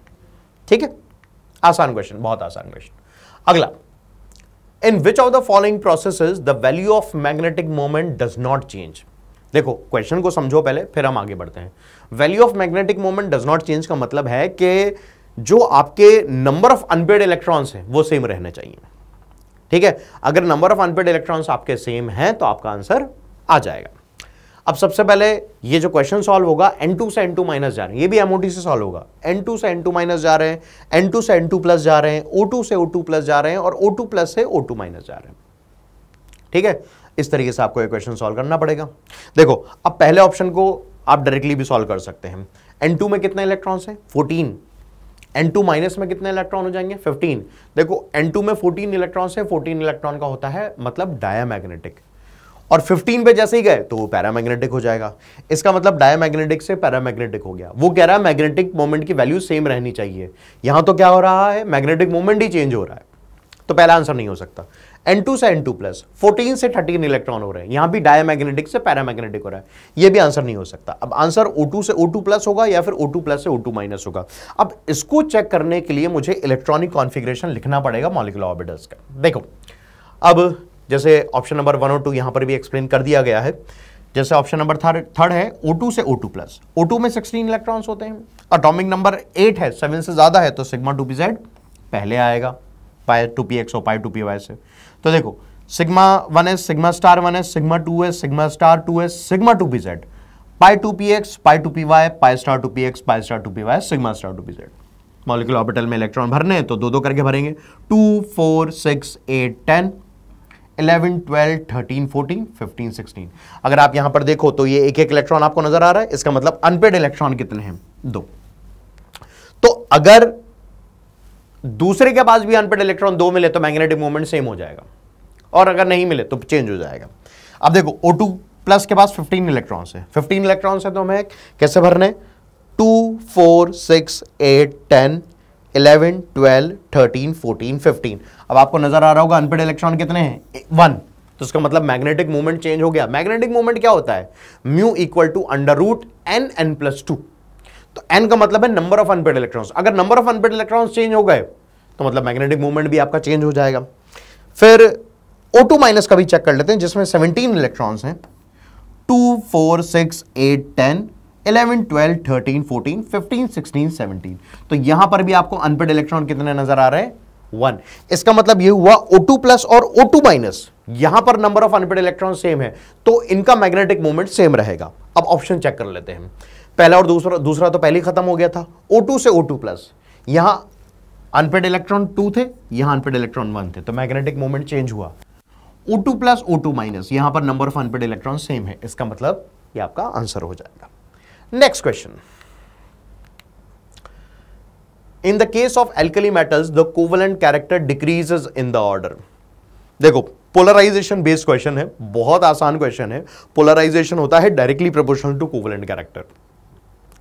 ठीक है, आसान क्वेश्चन, बहुत आसान क्वेश्चन। अगला, in which of the following processes the value of magnetic moment does not change? देखो, क्वेश्चन को समझो पहले, फिर हम आगे बढ़ते हैं। Value of magnetic moment does not change का मतलब है कि जो आपके नंबर ऑफ अनपेड इलेक्ट्रॉन्स हैं वो सेम रहने चाहिए। ठीक है, अगर नंबर ऑफ अनपेड इलेक्ट्रॉन्स आपके सेम हैं तो आपका आंसर आ जाएगा। अब सबसे पहले ये जो क्वेश्चन सॉल्व होगा, N2 से N2 माइनस जा रहे हैं, ये भी एमओटी से सॉल्व होगा। N2 से N2 माइनस जा रहे हैं, N2 से N2 प्लस जा रहे हैं, O2 से O2 प्लस जा रहे हैं और O2 प्लस से O2 माइनस जा रहे हैं। ठीक है, इस तरीके से आपको ये क्वेश्चन सॉल्व करना पड़ेगा। देखो, अब पहले ऑप्शन को आप डायरेक्टली भी सॉल्व कर सकते हैं। N2 में कितने इलेक्ट्रॉन्स हैं? 14। N2 माइनस में कितने इलेक्ट्रॉन हो जाएंगे? 15। देखो, N2 में 14 इलेक्ट्रॉन्स है, 14 इलेक्ट्रॉन का होता है मतलब डायमैग्नेटिक, और 15 पे जैसे ही गए तो वो पैरामैग्नेटिक हो जाएगा। इसका मतलब डायमैग्नेटिक से पैरामैग्नेटिक हो गया। वो कह रहा है मैग्नेटिक मोमेंट की वैल्यू सेम रहनी चाहिए, यहां तो क्या हो रहा है? मैग्नेटिक मोमेंट ही चेंज हो रहा है, तो पहला आंसर नहीं हो सकता। N2 से N2 प्लस 14 से 13 इलेक्ट्रॉन हो रहे हैं, यहां भी डायमैग्नेटिक से पैरामैग्नेटिक हो रहा है, यह भी आंसर नहीं हो सकता। अब आंसर O2 से O2 प्लस होगा या फिर O2 प्लस से O2 माइनस होगा। अब इसको चेक करने के लिए मुझे इलेक्ट्रॉनिक कॉन्फ़िगरेशन लिखना पड़ेगा मॉलिक्यूलर ऑर्बिटल्स का। देखो, अब जैसे ऑप्शन नंबर 1 और 2 यहां पर भी एक्सप्लेन कर दिया गया है। जैसे ऑप्शन नंबर थर्ड है O2 से O2 प्लस, O2 में 16 इलेक्ट्रॉन्स होते हैं, एटॉमिक नंबर 8 है, 7 से ज्यादा है तो सिग्मा 2pz पहले आएगा, पाई 2px और पाई 2py से। तो देखो, sigma 1s, sigma star 1s, sigma 2s, sigma star 2s, sigma 2pz, पाई 2px, पाई 2py, पाई star 2px, pi star 2py, sigma star 2pz। Molecular orbital में इलेक्ट्रॉन भरने हैं तो 2-2 करके भरेंगे। 2, 4, 6, 8, 10, 11, 12, 13, 14, 15, 16। अगर आप यहां पर देखो तो ये एक इलेक्ट्रॉन आपको नजर आ रहा है, इसका मतलब अनपेड इलेक्ट्रॉन कितने हैं? 2। तो अगर दूसरे के पास भी अनपेड इलेक्ट्रॉन 2 मिले तो मैग्नेटिक मोमेंट सेम हो जाएगा, और अगर नहीं मिले तो चेंज हो जाएगा। अब देखो, O2 प्लस के पास 15 इलेक्ट्रॉन्स है, 15 इलेक्ट्रॉन्स है तो हमें कैसे भरने? 2, 4, 6, 8, 10, 11, 12, 13, 14, 15। अब आपको नजर आ रहा होगा अनपेड इलेक्ट्रॉन कितने हैं? 1। तो इसका मतलब मैग्नेटिक मोमेंट चेंज हो गया। मैग्नेटिक मोमेंट क्या होता है? Mu equal to √n+2। तो n का मतलब है नंबर ऑफ अनपेड इलेक्ट्रॉन्स। अगर number of unpaired electrons change हो गए तो मतलब मैग्नेटिक मोमेंट भी आपका चेंज हो जाएगा। फिर O2 माइनस का भी चेक कर लेते हैं, जिसमें 17 इलेक्ट्रॉन्स हैं। 2 4 6 8 10 11 12 13 14 15 16 17। तो यहां पर भी आपको अनपेड इलेक्ट्रॉन कितने नजर आ रहे हैं? 1। इसका मतलब यह हुआ O2 प्लस और O2 माइनस, यहां पर number of unpaired electron same है, तो इनका मैग्नेटिक मोमेंट सेम रहेगा। अब ऑप्शन चेक कर लेते हैं। पहला और दूसरा तो पहले ही खत्म हो गया था। O2 से O2 प्लस, यहां अनपेड इलेक्ट्रॉन 2 थे, यहां अनपेड इलेक्ट्रॉन 1 थे, तो मैग्नेटिक मोमेंट चेंज हुआ। O2 प्लस O2 माइनस, यहां पर number of unpaired electron same है, इसका मतलब ये आपका आंसर हो जाएगा। Next question, in the case of alkali metals the covalent character decreases in the order. देखो पोलराइजेशन बेस्ड क्वेश्चन है, बहुत आसान क्वेश्चन है। पोलराइजेशन होता है directly proportional to covalent character.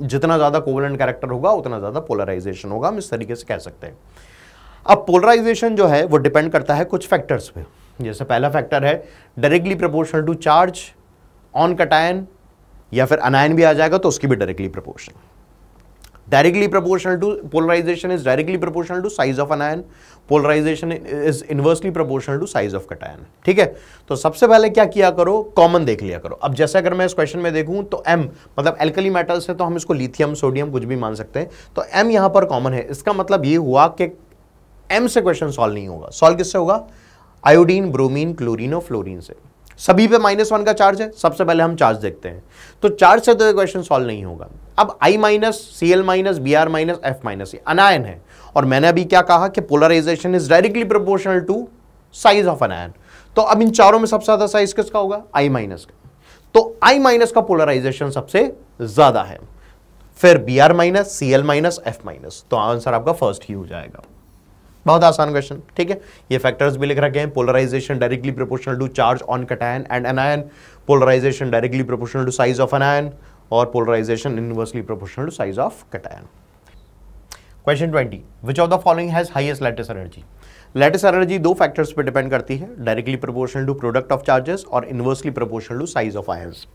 जितना ज्यादा कोवेलेंट कैरेक्टर होगा उतना ज्यादा पोलराइजेशन होगा, हम इस तरीके से कह सकते हैं। अब पोलराइजेशन जो है वो डिपेंड करता है कुछ फैक्टर्स पे। जैसे पहला फैक्टर है directly proportional to charge on cation, या फिर अनायन भी आ जाएगा तो उसकी भी directly proportional. Directly proportional to polarisation is directly proportional to size of anion, polarisation is inversely proportional to size of cation. ठीक है, तो सबसे पहले क्या किया करो, कॉमन देख लिया करो। अब जैसे अगर मैं इस क्वेश्चन में देखूं तो M मतलब एल्कली मेटल्स है, तो हम इसको लिथियम सोडियम कुछ भी मान सकते हैं, तो M यहां पर कॉमन है। इसका मतलब ये हुआ कि M से क्वेश्चन सॉल्व नहीं होगा। सॉल्व किससे होगा? आयोडीन, ब्रोमीन, क्लोरीन और फ्लोरीन से। सभी पे -1 का चार्ज है, सबसे पहले हम चार्ज देखते हैं, तो चार्ज से तो ये क्वेश्चन सॉल्व नहीं होगा। अब I minus, Cl minus, Br minus, F minus, ये अनायन है, और मैंने अभी क्या कहा कि polarisation is directly proportional to size of anion. तो अब इन चारों में सबसे ज्यादा साइज किसका होगा? I माइनस का। तो I माइनस का पोलराइजेशन सबसे ज्यादा है, फिर Br minus, Cl minus, F minus, तो आंसर आपका फर्स्ट ही हो जाएगा। बहुत आसान क्वेश्चन। ठीक है, ये फैक्टर्स भी लिख रखे हैं। Polarisation directly proportional to charge on cation and anion, polarisation directly proportional to size of anion, और polarisation inversely proportional to size of cation. Question 20, which of the following has highest lattice energy? Lattice energy दो फैक्टर्स पे डिपेंड करती है, directly proportional to product of charges और inversely proportional to size of ions.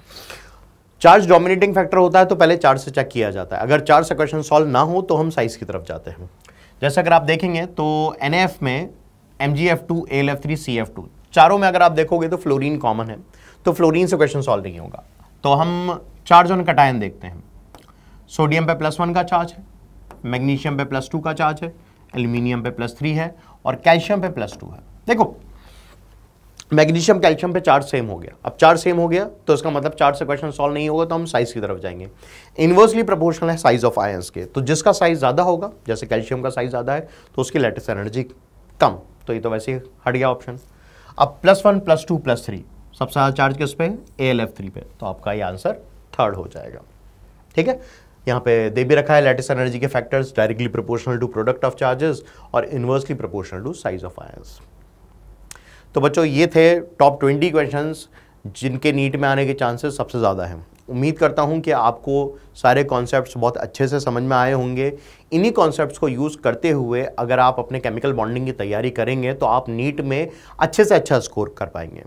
Charge dominating factor होता है तो पहले चार्ज से चेक किया जाता है, अगर चार्ज से क्वेश्चन सॉल्व ना हो तो हम साइज की तरफ जाते हैं। जैसे अगर आप देखेंगे तो NF में MgF2, AlF3, CF2, चारों में अगर आप देखोगे तो फ्लोरीन कॉमन है, तो फ्लोरीन से क्वेश्चन सॉल्व नहीं होगा। तो हम चार्ज ऑन कटायन देखते हैं। सोडियम पे +1 का चार्ज है, मैग्नीशियम पे +2 का चार्ज है, एल्यूमिनियम पे +3 है, और कैल्शियम पे +2 है। देखो मैग्नीशियम कैल्शियम पे चार्ज सेम हो गया। अब चार्ज सेम हो गया तो इसका मतलब चार्ज से क्वेश्चन सॉल्व नहीं होगा, तो हम साइज की तरफ जाएंगे। इनवर्सली प्रोपोर्शनल है साइज ऑफ आयंस के, तो जिसका साइज ज्यादा होगा, जैसे कैल्शियम का साइज ज्यादा है तो उसकी लैटिस एनर्जी कम, तो ये तो वैसे ही हट गया ऑप्शन। अब +1 +2 +3 सबसे ज्यादा चार्ज किस पे? AlF3 पे, तो आपका ये आंसर थर्ड हो जाएगा। ठीक है, यहाँ पे दे भी रखा है लैटिस एनर्जी के factors directly proportional to product of charges और inversely proportional to size of ions. तो बच्चों ये थे टॉप 20 क्वेश्चंस जिनके नीट में आने के चांसेस सबसे ज़्यादा हैं। उम्मीद करता हूं कि आपको सारे कॉन्सेप्ट्स बहुत अच्छे से समझ में आए होंगे। इन्हीं कॉन्सेप्ट्स को यूज़ करते हुए अगर आप अपने केमिकल बॉन्डिंग की तैयारी करेंगे तो आप नीट में अच्छे से अच्छा स्कोर कर पाएंगे।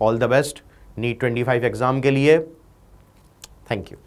All the best NEET 25 exam के लिए। Thank you.